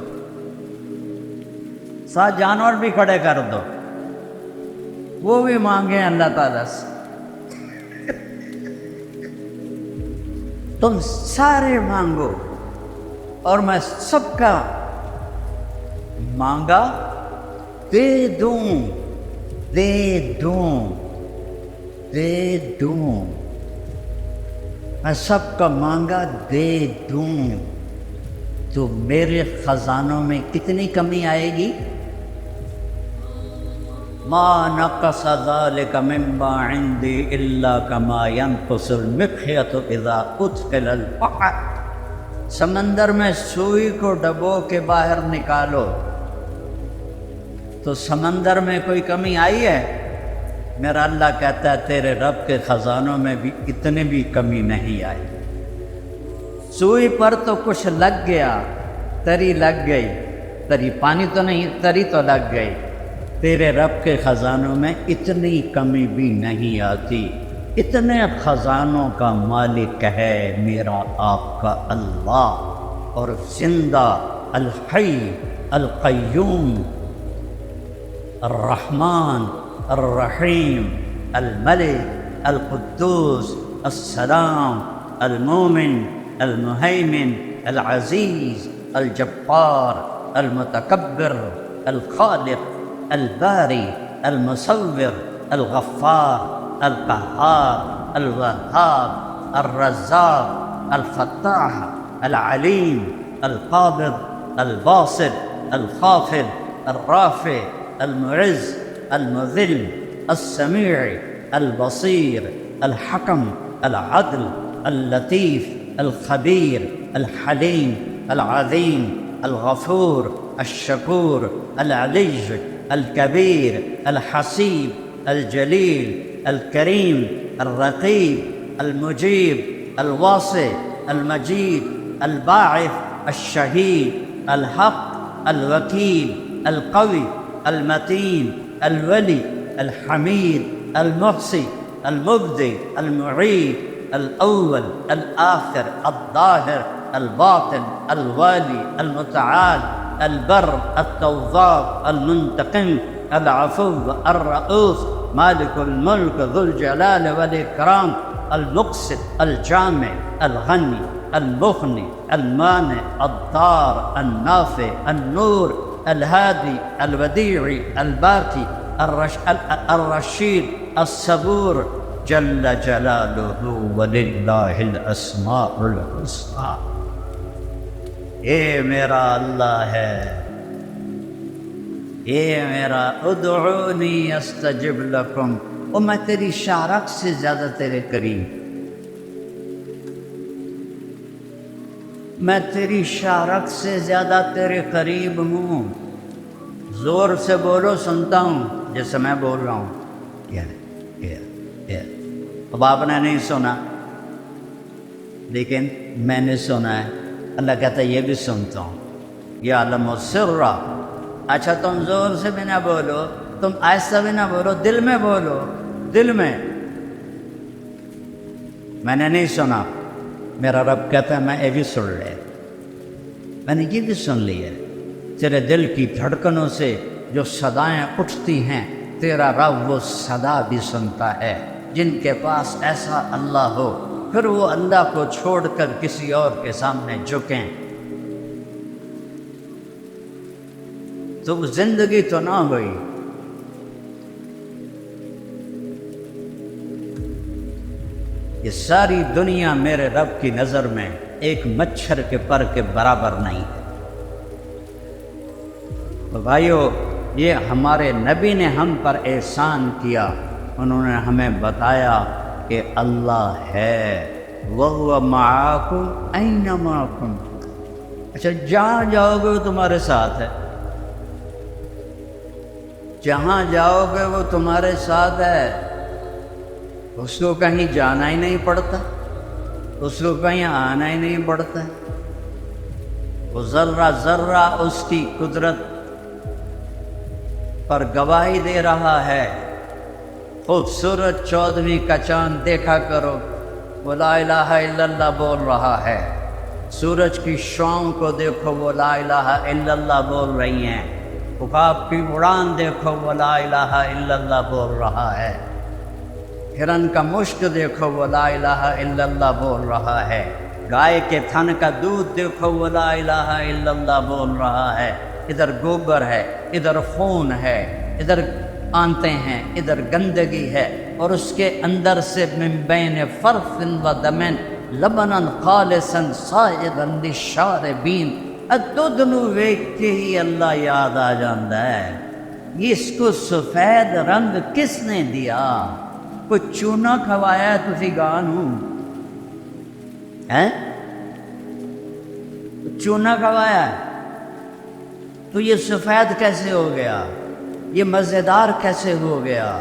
ساتھ جانور بھی کھڑے کر دو، وہ بھی مانگیں اللہ تعالیٰ سے۔ تم سارے مانگو اور میں سب کا مانگا دے دوں، دے دوں، دے دوں، میں سب کا مانگا دے دوں۔ تو میرے خزانوں میں کتنی کمی آئے گی؟ ما نقص ذلك مما عندي الا كما ينقص المخيط اذا ادخل البحر۔ سمندر میں سوئی کو ڈبو کے باہر نکالو تو سمندر میں کوئی کمی آئی ہے؟ میرا اللہ کہتا ہے تیرے رب کے خزانوں میں بھی اتنی بھی کمی نہیں آئی۔ سوئی پر تو کچھ لگ گیا، تری لگ گئی، تری پانی تو نہیں، تری تو لگ گئی۔ تیرے رب کے خزانوں میں اتنی کمی بھی نہیں آتی۔ اتنے خزانوں کا مالک ہے میرا آپ کا اللہ، اور زندہ الحی القیوم الرحمن الرحیم الملک القدوس السلام المومن المہیمن العزیز الجبار المتکبر الخالق الباری المصور الغفار القہار الوہاب الرزاق الفتاح العلیم القابض الباسط الخافض الرافع المعز المذل السمیع البصیر الحکم العدل اللطیف الخبیر الحلیم العظیم الغفور الشکور العلی الکبیر الحسیب الجلیل الکریم الرقیب المجیب الواسع المجید الباعث الشہید الحق الوکیل القوی المتین الولی الحمید المحصی المبدی المعید الاول الآخر الظاہر الباطن الوالی المتعال البر التواب المنتقم العفو الرؤوف مالك الملك ذو الجلال والإكرام المقسط الجامع الغني المغني المانع الضار النافع النور الهادي البديع الباقي الرشيد الصبور جل جلالہ وللہ الاسماء الحسنى۔ یہ میرا اللہ ہے، یہ میرا ادعونی استجب لکم، اور میں تیری شارک سے زیادہ تیرے قریب، میں تیری شارک سے زیادہ تیرے قریب ہوں۔ زور سے بولو، سنتا ہوں جیسے میں بول رہا ہوں۔ اب آپ نے نہیں سنا لیکن میں نے سنا ہے۔ اللہ کہتا ہے یہ بھی سنتا ہوں۔ یعلم السر، اچھا تم زور سے بھی نہ بولو، تم آہستہ بھی نہ بولو، دل میں بولو، دل میں۔ میں نے نہیں سنا، میرا رب کہتا ہے میں یہ بھی سن لے، میں نے یہ بھی سن لی ہے۔ تیرے دل کی دھڑکنوں سے جو صدائیں اٹھتی ہیں، تیرا رب وہ صدا بھی سنتا ہے۔ جن کے پاس ایسا اللہ ہو، پھر وہ اللہ کو چھوڑ کر کسی اور کے سامنے جھکیں تو زندگی تو نہ ہوئی۔ یہ ساری دنیا میرے رب کی نظر میں ایک مچھر کے پر کے برابر نہیں ہے۔ تو بھائیو، یہ ہمارے نبی نے ہم پر احسان کیا، انہوں نے ہمیں بتایا کہ اللہ ہے، وَهُوَ مَعَكُمْ أَيْنَمَا كُنْتُمْ۔ اچھا جہاں جاؤ گے وہ تمہارے ساتھ ہے، جہاں جاؤ گے وہ تمہارے ساتھ ہے، اس کو کہیں جانا ہی نہیں پڑتا، اس کو کہیں آنا ہی نہیں پڑتا، وہ ذرہ ذرہ اس کی قدرت پر گواہی دے رہا ہے۔ خوبصورت 14ویں کا چاند دیکھا کرو، وہ لا الہ الا اللہ بول رہا ہے۔ سورج کی شام کو دیکھو، وہ لا الہ الا اللہ بول رہی ہیں۔ عقاب کی اڑان دیکھو، وہ لا الہ الا اللہ بول رہا ہے۔ ہرن کا مشک دیکھو، وہ لا الہ الا اللہ بول رہا ہے۔ گائے کے تھن کا دودھ دیکھو، وہ لا الہ الا اللہ بول رہا ہے۔ ادھر گوبر ہے، ادھر خون ہے، ادھر آنتے ہیں، ادھر گندگی ہے، اور اس کے اندر سے من بین فرث و دمن لبنا خالصا سائغا للشاربین۔ دودھ نو ویکھ کے ہی اللہ یاد آ جاندہ ہے۔ اس کو سفید رنگ کس نے دیا؟ کوئی چونا کھوایا ہے تسی گاہ نو؟ چونا کھوایا ہے تو یہ سفید کیسے ہو گیا؟ یہ مزیدار کیسے ہو گیا؟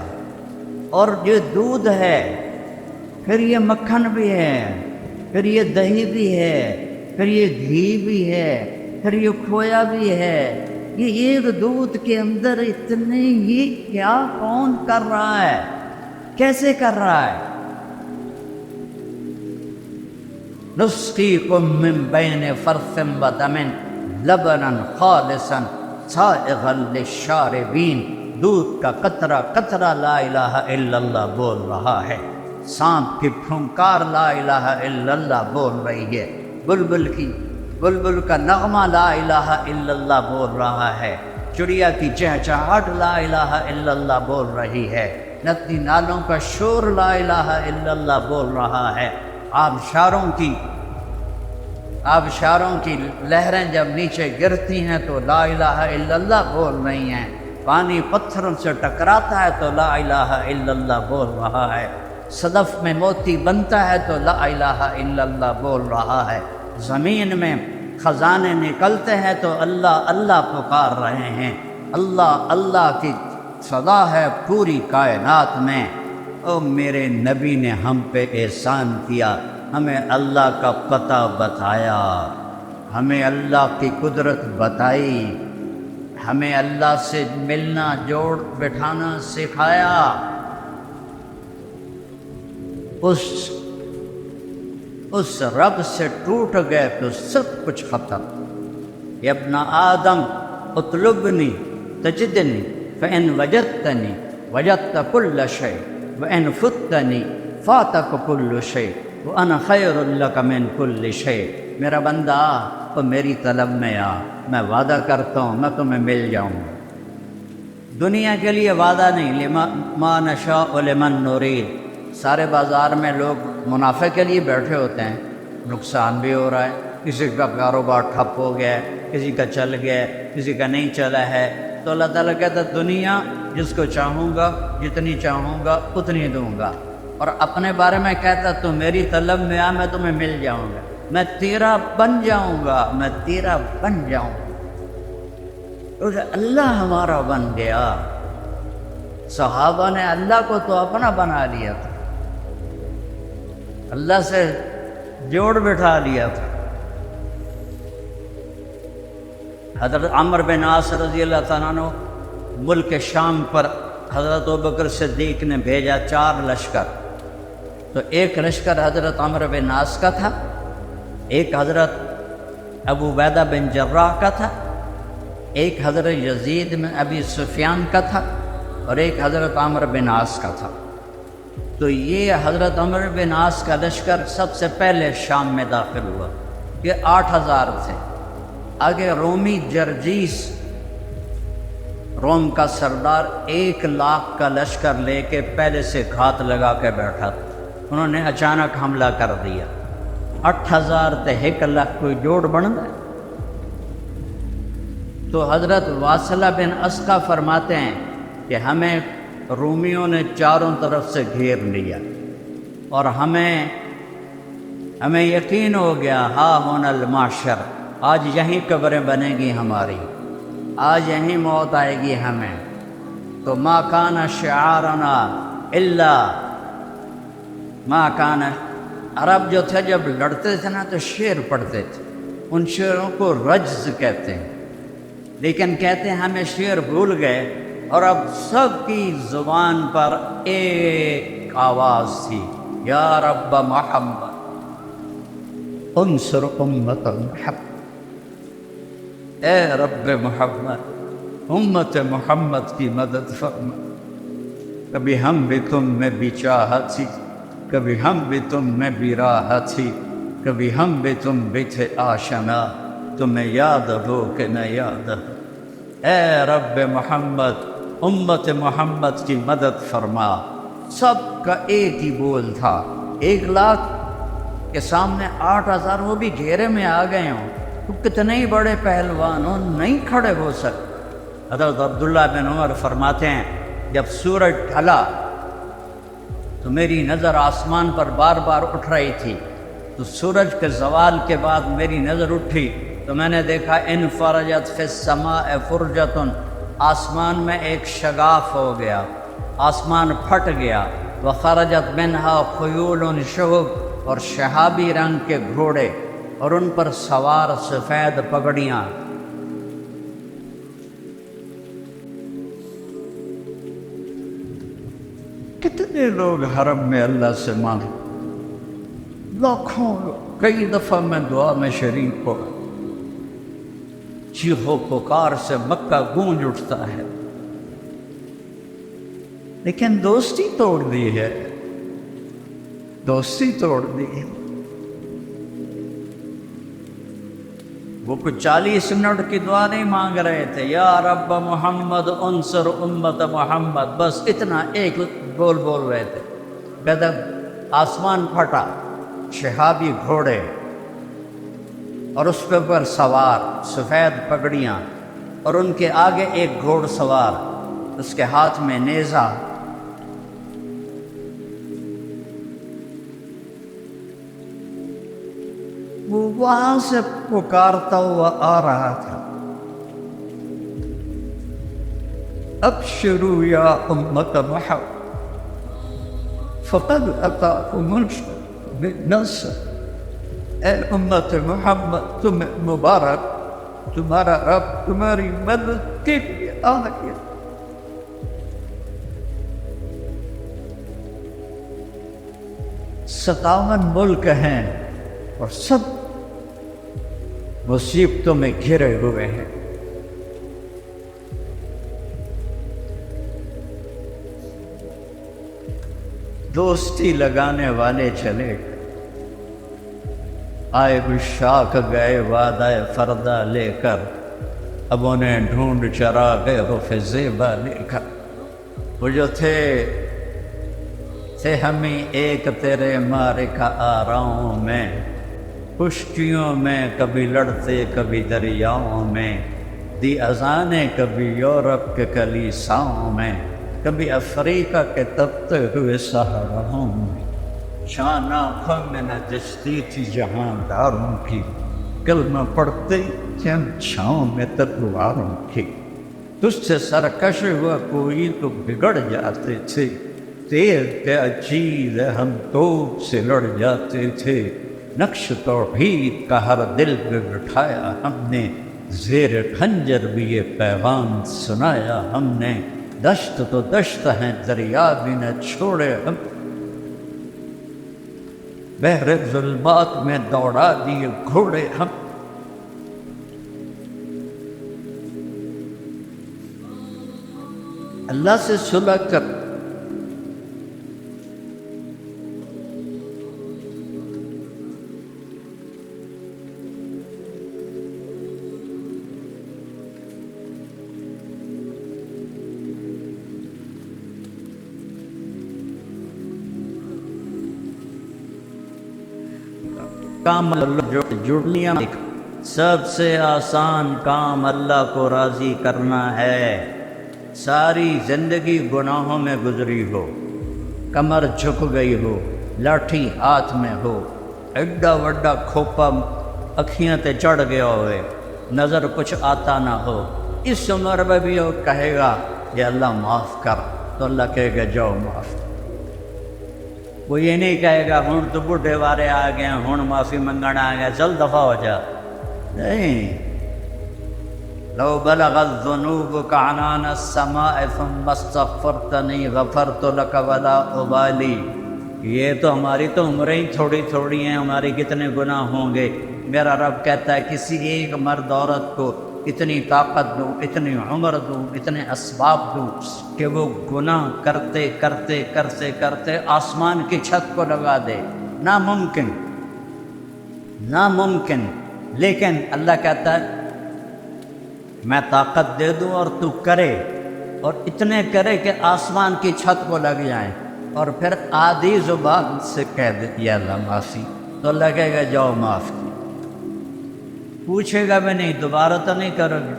اور یہ دودھ ہے، پھر یہ مکھن بھی ہے، پھر یہ دہی بھی ہے، پھر یہ گھی بھی ہے، پھر یہ کھویا بھی ہے۔ یہ ایک دودھ کے اندر اتنے ہی کیا کون کر رہا ہے؟ کیسے کر رہا ہے؟ نسقیکم من بین فرث و دمن لبنا خالصا سائغا للشاربین۔ دودھ کا قطرہ قطرہ لا الہ الا اللہ بول رہا ہے۔ سانپ کی پھنکار لا الہ الا اللہ بول رہی ہے۔ بلبل کا نغمہ لا الہ الا اللہ بول رہا ہے۔ چڑیا کی چہچہاہٹ لا الہ الا اللہ بول رہی ہے۔ ندی نالوں کا شور لا الہ الا اللہ بول رہا ہے۔ آبشاروں کی لہریں جب نیچے گرتی ہیں تو لا الہ الا اللہ بول رہی ہیں۔ پانی پتھروں سے ٹکراتا ہے تو لا الہ الا اللہ بول رہا ہے۔ صدف میں موتی بنتا ہے تو لا الہ الا اللہ بول رہا ہے۔ زمین میں خزانے نکلتے ہیں تو اللہ اللہ پکار رہے ہیں۔ اللہ اللہ کی صدا ہے پوری کائنات میں۔ او میرے نبی نے ہم پہ احسان کیا، ہمیں اللہ کا پتہ بتایا، ہمیں اللہ کی قدرت بتائی، ہمیں اللہ سے ملنا جوڑ بٹھانا سکھایا۔ اس رب سے ٹوٹ گئے تو سب کچھ ختم، یا ابن آدم اطلبنی تجدنی فإن وجدتنی وجدت کل شیء وإن فتنی فاتک کل شیء وأنا خیر لک من کل شیء۔ میرا بندہ آ تو میری طلب میں آ، میں وعدہ کرتا ہوں میں تمہیں مل جاؤں گا۔ دنیا کے لیے وعدہ نہیں، ما نشاء لمن نرید۔ سارے بازار میں لوگ منافع کے لیے بیٹھے ہوتے ہیں، نقصان بھی ہو رہا ہے، کسی کا کاروبار ٹھپ ہو گیا ہے، کسی کا چل گیا ہے، کسی کا نہیں چلا ہے، تو اللہ تعالیٰ کہتا ہے دنیا جس کو چاہوں گا جتنی چاہوں گا اتنی دوں گا، اور اپنے بارے میں کہتا تو میری طلب میں آ میں تمہیں مل جاؤں گا، میں تیرا بن جاؤں گا، میں تیرا بن جاؤں گا۔ کیونکہ اللہ ہمارا بن گیا۔ صحابہ نے اللہ کو تو اپنا بنا لیا تھا، اللہ سے جوڑ بٹھا لیا تھا۔ حضرت عمرو بن عاص رضی اللہ تعالیٰ عنہ ملک شام پر حضرت ابوبکر صدیق نے بھیجا 4 لشکر، تو ایک لشکر حضرت عمرو بن عاص کا تھا، ایک حضرت ابو عبیدہ بن جراح کا تھا، ایک حضرت یزید بن ابی سفیان کا تھا، اور ایک حضرت عمرو بن عاص کا تھا۔ تو یہ حضرت عمرو بن عاص کا لشکر سب سے پہلے شام میں داخل ہوا، یہ 8000 تھے۔ آگے رومی جرجیس، روم کا سردار 1 لاکھ کا لشکر لے کے پہلے سے گھات لگا کے بیٹھا تھا، انہوں نے اچانک حملہ کر دیا۔ 8000 تے 1 لاکھ کوئی جوڑ بنتا ہے؟ تو حضرت واصلہ بن اسقع فرماتے ہیں کہ ہمیں رومیوں نے چاروں طرف سے گھیر لیا، اور ہمیں یقین ہو گیا ہا ہونا المحشر، آج یہیں قبریں بنے گی ہماری، آج یہیں موت آئے گی ہمیں۔ تو ما کان شعارنا الا ما کان، عرب جو تھے جب لڑتے تھے نا تو شعر پڑھتے تھے، ان شعروں کو رجز کہتے ہیں، لیکن کہتے ہیں ہمیں شعر بھول گئے، اور اب سب کی زبان پر ایک آواز تھی، یا رب محمد انصر امت محمد، اے رب محمد امت محمد کی مدد فرما۔ کبھی ہم بھی تم میں بھی چاہت تھی، کبھی ہم بھی تم میں بھی راحت تھی، کبھی ہم بھی تم بھی تھے آشنا، تمہیں یاد ہو کہ نہ یاد ہو۔ اے رب محمد امت محمد کی مدد فرما۔ سب کا ایک ہی بول تھا، 1 لاکھ کے سامنے 8000 وہ بھی گھیرے میں آ گئے ہوں، تو کتنے ہی بڑے پہلوان ہوں نہیں کھڑے ہو سکتے۔ حضرت عبداللہ بن عمر فرماتے ہیں جب سورج ڈھلا تو میری نظر آسمان پر بار بار اٹھ رہی تھی، تو سورج کے زوال کے بعد میری نظر اٹھی تو میں نے دیکھا انفرجت فی السماء فرجۃ، آسمان میں ایک شگاف ہو گیا، آسمان پھٹ گیا، وخرجت منہا خیول شہب، اور شہابی رنگ کے گھوڑے اور ان پر سوار سفید پگڑیاں۔ کتنے لوگ حرم میں اللہ سے مانگے، لاکھوں لوگ، کئی دفعہ میں دعا میں شریک ہو، چیخو پکار سے مکہ گونج اٹھتا ہے، لیکن دوستی توڑ دی ہے، دوستی توڑ دی ہے۔ وہ کچھ 40 منٹ کی دعا نہیں مانگ رہے تھے، یا رب محمد انصر امت محمد، بس اتنا ایک بول رہے تھے۔ کہتے آسمان پھٹا، شہابی گھوڑے اور اس کے اوپر سوار سفید پگڑیاں، اور ان کے آگے ایک گھوڑ سوار، اس کے ہاتھ میں نیزہ۔ وہ وہاں سے پکارتا ہوا آ رہا تھا، ابشروا یا امت محمد فقد اتاکم النصر، اے امت محمد تمہیں مبارک، تمہارا رب تمہاری مدد کے لیے آ گیا۔ 57 ملک ہیں اور سب مصیبتوں میں گھرے ہوئے ہیں۔ دوستی لگانے والے چلے آئے بشاک گئے وعدہ فردہ لے کر، اب انہیں ڈھونڈ چرا گئے رخ زیبا لے کر۔ وہ جو تھے ہمیں ایک تیرے معرکہ آراؤں میں، خشکیوں میں کبھی لڑتے کبھی دریاؤں میں، دی اذانیں کبھی یورپ کے کلیساؤں میں، کبھی افریقہ کے تپتے ہوئے صحراؤں میں۔ شان آنکھوں میں نجستی تھی جہانداروں کی، کلمہ پڑھتے تھے ہم چھاؤں میں تلواروں کی۔ تجھ سے سرکش ہوا کوئی تو بگڑ جاتے تھے، تیر کے عجیز ہم توپ سے لڑ جاتے تھے۔ نقش توحید کا ہر دل پہ بٹھایا ہم نے، زیر خنجر بھی یہ پیغام سنایا ہم نے۔ دشت تو دشت ہیں دریا بھی نہ چھوڑے ہم، بحر ظلمات میں دوڑا دیے گھوڑے ہم۔ اللہ سے صلح کر، کام اللہ جڑنیاں، سب سے آسان کام اللہ کو راضی کرنا ہے۔ ساری زندگی گناہوں میں گزری ہو، کمر جھک گئی ہو، لاٹھی ہاتھ میں ہو، ایڈا وڈا کھوپا اکھیاں تے چڑھ گیا ہوئے، نظر کچھ آتا نہ ہو، اس عمر میں بھی وہ کہے گا کہ اللہ معاف کر، تو اللہ کہے گا جاؤ معاف۔ وہ یہ نہیں کہے گا ہوں تو بڈھے وارے آ گئے ہوں معافی منگنا آ گیا چل دفع ہو جا، نہیں۔ لو بلغت ذنوبک عنان السماء ثم استغفرتنی غفرت لک ولا ابالی۔ یہ تو ہماری تو عمریں ہی تھوڑی تھوڑی ہیں، ہماری کتنے گناہ ہوں گے۔ میرا رب کہتا ہے کسی ایک مرد عورت کو اتنی طاقت دوں، اتنی عمر دوں، اتنے اسباب دوں کہ وہ گناہ کرتے کرتے کرتے کرتے آسمان کی چھت کو لگا دے، ناممکن، ناممکن۔ لیکن اللہ کہتا ہے میں طاقت دے دوں اور تو کرے، اور اتنے کرے کہ آسمان کی چھت کو لگ جائیں، اور پھر آدھی زبان سے کہہ دے یا اللہ معافی، تو اللہ کہے گا جاؤ معاف کی۔ پوچھے گا بھی نہیں دوبارہ تو نہیں کرو گے۔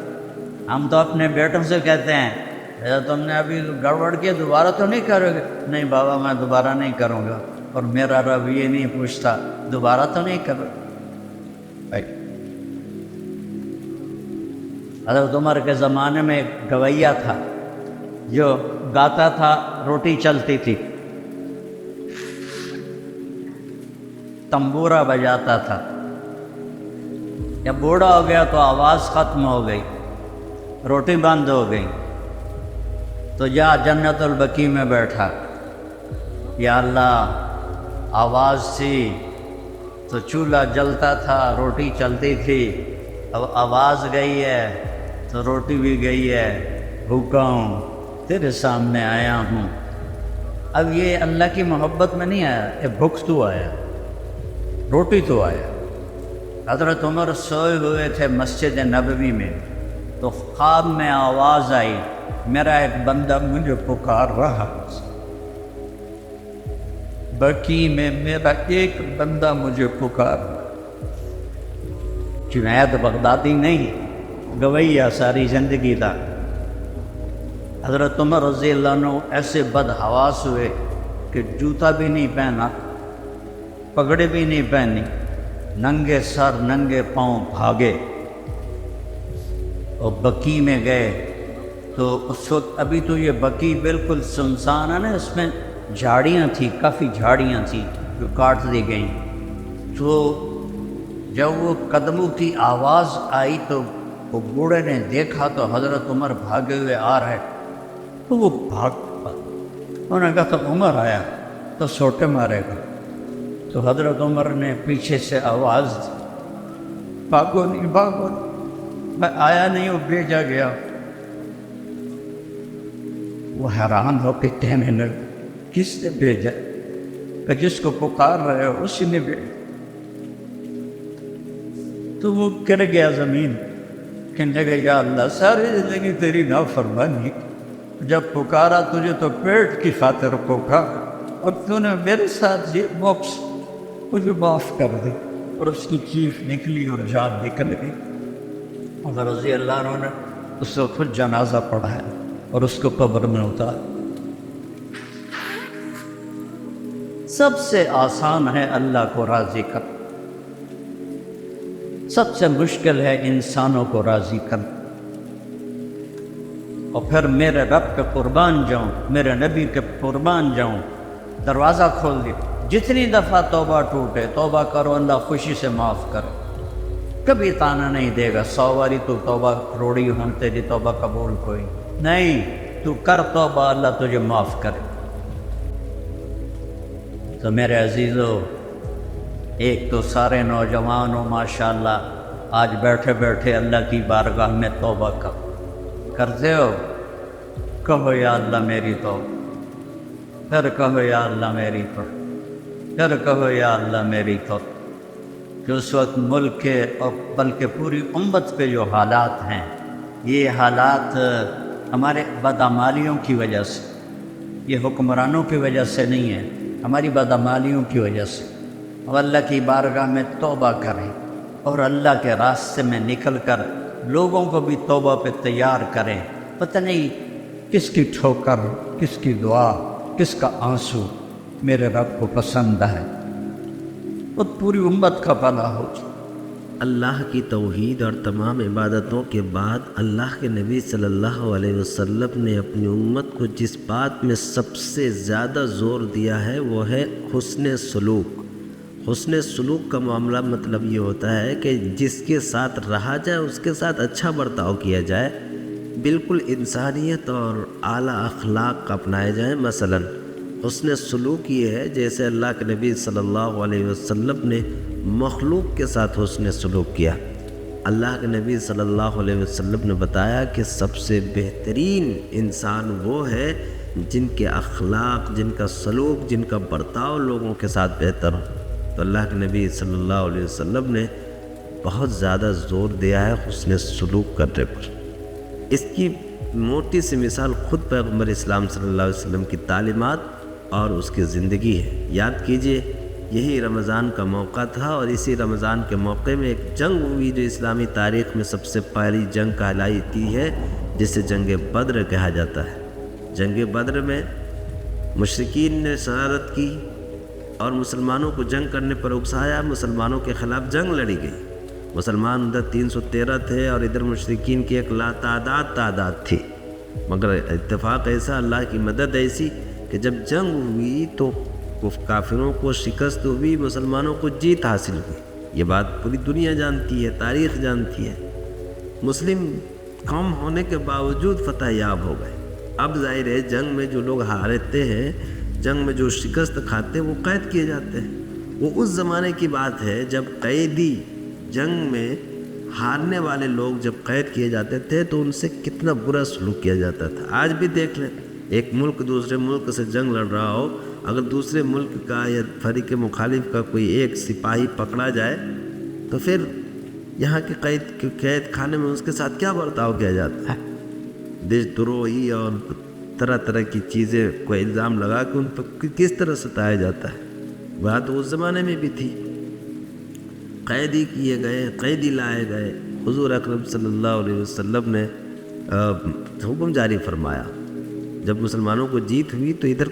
ہم تو اپنے بیٹوں سے کہتے ہیں تم نے ابھی گڑبڑ کیا دوبارہ تو نہیں کرو گے؟ نہیں بابا میں دوبارہ نہیں کروں گا، اور میرا رب یہ نہیں پوچھتا دوبارہ تو نہیں کرو گے۔ حضرت عمر کے زمانے میں ایک گویا تھا جو گاتا تھا، روٹی چلتی تھی، تنبورہ بجاتا تھا۔ جب بوڑھا ہو گیا تو آواز ختم ہو گئی، روٹی بند ہو گئی، تو جا جنت البقیع میں بیٹھا، یا اللہ آواز تھی تو چولہا جلتا تھا، روٹی چلتی تھی، اب آواز گئی ہے تو روٹی بھی گئی ہے، بھوکا ہوں تیرے سامنے آیا ہوں۔ اب یہ اللہ کی محبت میں نہیں آیا، یہ بھوک تو آیا، روٹی تو آیا۔ حضرت عمر سوئے ہوئے تھے مسجد نبوی میں، تو خواب میں آواز آئی میرا ایک بندہ مجھے پکار رہا، بقیع میں میرا ایک بندہ مجھے پکار رہا۔ جنید بغدادی نہیں، گویا ساری زندگی تھا۔ حضرت عمر رضی اللہ عنہ ایسے بدحواس ہوئے کہ جوتا بھی نہیں پہنا، پگڑی بھی نہیں پہنی، ننگے سر ننگے پاؤں بھاگے اور بقیع میں گئے۔ تو اس وقت ابھی تو یہ بقیع بالکل سنسان ہے نا، اس میں جھاڑیاں تھیں، کافی جھاڑیاں تھیں جو کاٹ دی گئیں۔ تو جب وہ قدموں کی آواز آئی تو وہ بوڑھے نے دیکھا تو حضرت عمر بھاگے ہوئے آ رہے، تو وہ بھاگ پا، انہوں نے کہا تو عمر آیا تو سوٹے مارے گا۔ تو حضرت عمر نے پیچھے سے آواز دی، بھاگو نہیں بھاگو، میں آیا نہیں ہوں، بھیجا گیا۔ وہ حیران ہو کے کہنے لگا کس نے بھیجا؟ کہ جس کو پکار رہے ہو اسی نے بھیجا۔ تو وہ گر گیا زمین، کہنے لگا یا اللہ ساری زندگی تیری نافرمانی، جب پکارا تجھے تو پیٹ کی خاطر پکارا، اور تو نے میرے ساتھ یہ موقس، مجھے معاف کر دے۔ اور اس کی چیخ نکلی اور جان نکل گئی۔ اور رضی اللہ عنہ نے اس کو خود جنازہ پڑھایا اور اس کو قبر میں اتارا۔ سب سے آسان ہے اللہ کو راضی کرنا، سب سے مشکل ہے انسانوں کو راضی کرنا۔ اور پھر میرے رب کے قربان جاؤں، میرے نبی کے قربان جاؤں، دروازہ کھول دیا۔ جتنی دفعہ توبہ ٹوٹے توبہ کرو، اللہ خوشی سے معاف کرے، کبھی تانا نہیں دے گا 100 باری تو توبہ روڑی ہوں تیری توبہ قبول کوئی نہیں، تو کر توبہ، اللہ تجھے معاف کرے۔ تو میرے عزیزو، ایک تو سارے نوجوانوں ماشاءاللہ آج بیٹھے بیٹھے اللہ کی بارگاہ میں توبہ کرتے ہو، کہو یا اللہ میری توبہ، پھر کہو یا اللہ میری توبہ، پھر کہو یا اللہ میری توبہ۔ کہ اس وقت ملک کے اور بلکہ پوری امت پہ جو حالات ہیں، یہ حالات ہمارے بدعمالیوں کی وجہ سے، یہ حکمرانوں کی وجہ سے نہیں ہے، ہماری بدعمالیوں کی وجہ سے۔ اور اللہ کی بارگاہ میں توبہ کریں اور اللہ کے راستے میں نکل کر لوگوں کو بھی توبہ پہ تیار کریں۔ پتہ نہیں کس کی ٹھوکر، کس کی دعا، کس کا آنسو میرے رب کو پسند ہے، اور پوری امت کا بھلا ہو جائے۔ اللہ کی توحید اور تمام عبادتوں کے بعد اللہ کے نبی صلی اللہ علیہ وسلم نے اپنی امت کو جس بات میں سب سے زیادہ زور دیا ہے وہ ہے حسن سلوک۔ حسن سلوک کا معاملہ مطلب یہ ہوتا ہے کہ جس کے ساتھ رہا جائے اس کے ساتھ اچھا برتاؤ کیا جائے، بالکل انسانیت اور اعلیٰ اخلاق اپنائے جائیں۔ مثلاً حسن سلوک یہ ہے جیسے اللہ کے نبی صلی اللہ علیہ وسلم نے مخلوق کے ساتھ حسن سلوک کیا۔ اللہ کے نبی صلی اللہ علیہ وسلم نے بتایا کہ سب سے بہترین انسان وہ ہے جن کے اخلاق، جن کا سلوک، جن کا برتاؤ لوگوں کے ساتھ بہتر ہو۔ تو اللہ کے نبی صلی اللہ علیہ وسلم نے بہت زیادہ زور دیا ہے حسن سلوک کرنے پر۔ اس کی موٹی سی مثال خود پیغمبر اسلام صلی اللہ علیہ وسلم کی تعلیمات اور اس کی زندگی ہے۔ یاد کیجئے یہی رمضان کا موقع تھا، اور اسی رمضان کے موقع میں ایک جنگ ہوئی جو اسلامی تاریخ میں سب سے پہلی جنگ کہلاتی ہے، جسے جنگ بدر کہا جاتا ہے۔ جنگ بدر میں مشرکین نے شرارت کی اور مسلمانوں کو جنگ کرنے پر اکسایا، مسلمانوں کے خلاف جنگ لڑی گئی۔ مسلمان ادھر 313 تھے اور ادھر مشرکین کی ایک تعداد تھی، مگر اتفاق ایسا، اللہ کی مدد ایسی کہ جب جنگ ہوئی تو کافروں کو شکست ہوئی، مسلمانوں کو جیت حاصل ہوئی۔ یہ بات پوری دنیا جانتی ہے، تاریخ جانتی ہے۔ مسلم قوم ہونے کے باوجود فتح یاب ہو گئے۔ اب ظاہر ہے جنگ میں جو لوگ ہارتے ہیں، جنگ میں جو شکست کھاتے ہیں، وہ قید کیے جاتے ہیں۔ وہ اس زمانے کی بات ہے جب قیدی، جنگ میں ہارنے والے لوگ جب قید کیے جاتے تھے تو ان سے کتنا برا سلوک کیا جاتا تھا۔ آج بھی دیکھ لیں، ایک ملک دوسرے ملک سے جنگ لڑ رہا ہو، اگر دوسرے ملک کا یا فریق مخالف کا کوئی ایک سپاہی پکڑا جائے تو پھر یہاں کے قید خانے میں اس کے ساتھ کیا برتاؤ کیا جاتا ہے؟ دیش دروہی اور طرح طرح کی چیزیں کو الزام لگا کے ان پر کس طرح ستایا جاتا ہے۔ بات اس زمانے میں بھی تھی، قیدی کیے گئے، قیدی لائے گئے۔ حضور اکرم صلی اللہ علیہ وسلم نے حکم جاری فرمایا، جب مسلمانوں کو جیت ہوئی تو ادھر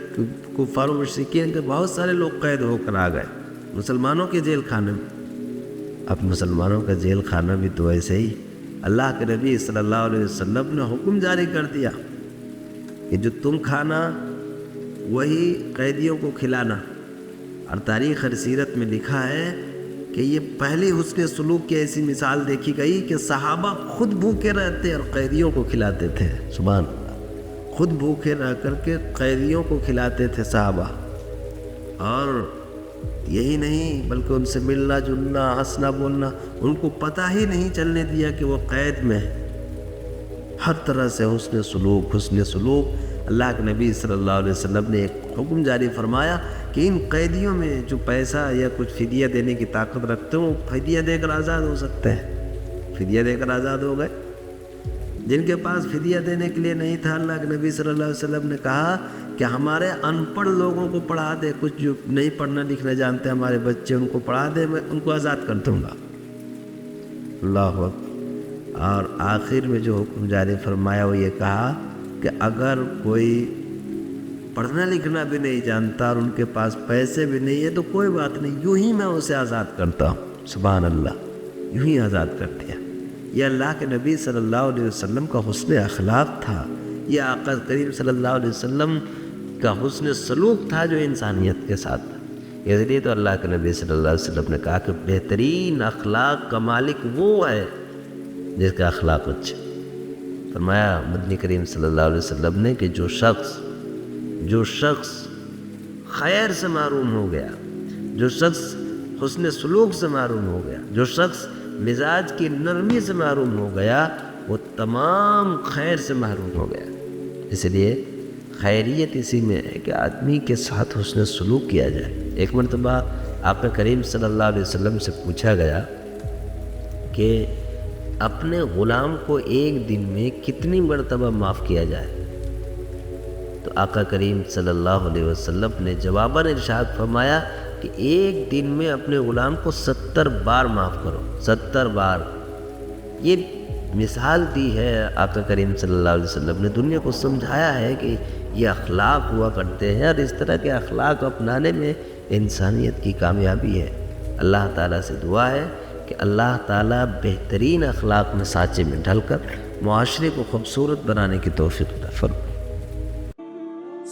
کفار و مشرکین کے بہت سارے لوگ قید ہو کر آ گئے مسلمانوں کے جیل خانے میں۔ اب مسلمانوں کا جیل خانہ بھی تو ایسے ہی، اللہ کے نبی صلی اللہ علیہ وسلم نے حکم جاری کر دیا کہ جو تم کھانا وہی قیدیوں کو کھلانا۔ اور تاریخ اور سیرت میں لکھا ہے کہ یہ پہلی حسن سلوک کی ایسی مثال دیکھی گئی کہ صحابہ خود بھوکے رہتے اور قیدیوں کو کھلاتے تھے۔ سبحان اللہ، خود بھوکے رہ کر کے قیدیوں کو کھلاتے تھے صحابہ۔ اور یہی نہیں بلکہ ان سے ملنا جلنا ہنسنا بولنا ان کو پتہ ہی نہیں چلنے دیا کہ وہ قید میں ہے۔ ہر طرح سے حسن سلوک اللہ کے نبی صلی اللہ علیہ وسلم نے ایک حکم جاری فرمایا کہ ان قیدیوں میں جو پیسہ یا کچھ فدیہ دینے کی طاقت رکھتے ہیں وہ فدیہ دے کر آزاد ہو سکتے ہیں، فدیہ دے کر آزاد ہو گئے۔ جن کے پاس فدیہ دینے کے لیے نہیں تھا، اللہ کے نبی صلی اللہ علیہ وسلم نے کہا کہ ہمارے ان پڑھ لوگوں کو پڑھا دے، کچھ جو نہیں پڑھنا لکھنا جانتے ہمارے بچے ان کو پڑھا دے، میں ان کو آزاد کر دوں گا۔ اللہ اکبر۔ اور آخر میں جو حکم جاری فرمایا وہ یہ کہا کہ اگر کوئی پڑھنا لکھنا بھی نہیں جانتا اور ان کے پاس پیسے بھی نہیں ہے تو کوئی بات نہیں، یوں ہی میں اسے آزاد کرتا ہوں۔ سبحان اللہ، یوں ہی آزاد کر دیا۔ یہ اللہ کے نبی صلی اللہ علیہ وسلم کا حسن اخلاق تھا، یہ آقا کریم صلی اللہ علیہ وسلم کا حسن سلوک تھا جو انسانیت کے ساتھ تھا۔ اس لیے تو اللہ کے نبی صلی اللہ علیہ وسلم نے کہا کہ بہترین اخلاق کا مالک وہ ہے جس کا اخلاق اچھے۔ فرمایا مدنی کریم صلی اللہ علیہ وسلم نے کہ جو شخص خیر سے محروم ہو گیا، جو شخص حسن سلوک سے محروم ہو گیا، جو شخص مزاج کی نرمی سے محروم ہو گیا، وہ تمام خیر سے محروم ہو گیا۔ اس لیے خیریت اسی میں ہے کہ آدمی کے ساتھ حسن سلوک کیا جائے۔ ایک مرتبہ آقا کریم صلی اللہ علیہ وسلم سے پوچھا گیا کہ اپنے غلام کو ایک دن میں کتنی مرتبہ معاف کیا جائے، تو آقا کریم صلی اللہ علیہ وسلم نے جواباً ارشاد فرمایا کہ ایک دن میں اپنے غلام کو 70 بار معاف کرو، 70 بار۔ یہ مثال دی ہے آقا کریم صلی اللہ علیہ وسلم نے، دنیا کو سمجھایا ہے کہ یہ اخلاق ہوا کرتے ہیں اور اس طرح کے اخلاق اپنانے میں انسانیت کی کامیابی ہے۔ اللہ تعالیٰ سے دعا ہے کہ اللہ تعالیٰ بہترین اخلاق میں سانچے میں ڈھل کر معاشرے کو خوبصورت بنانے کی توفیق عطا فرمائے۔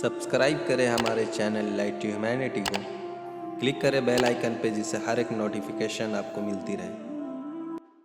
سبسکرائب کریں ہمارے چینل لائٹ ٹو ہیومینٹی کو، کلک کریں بیل آئیکن پہ جس سے ہر ایک نوٹیفیکیشن آپ کو ملتی رہے۔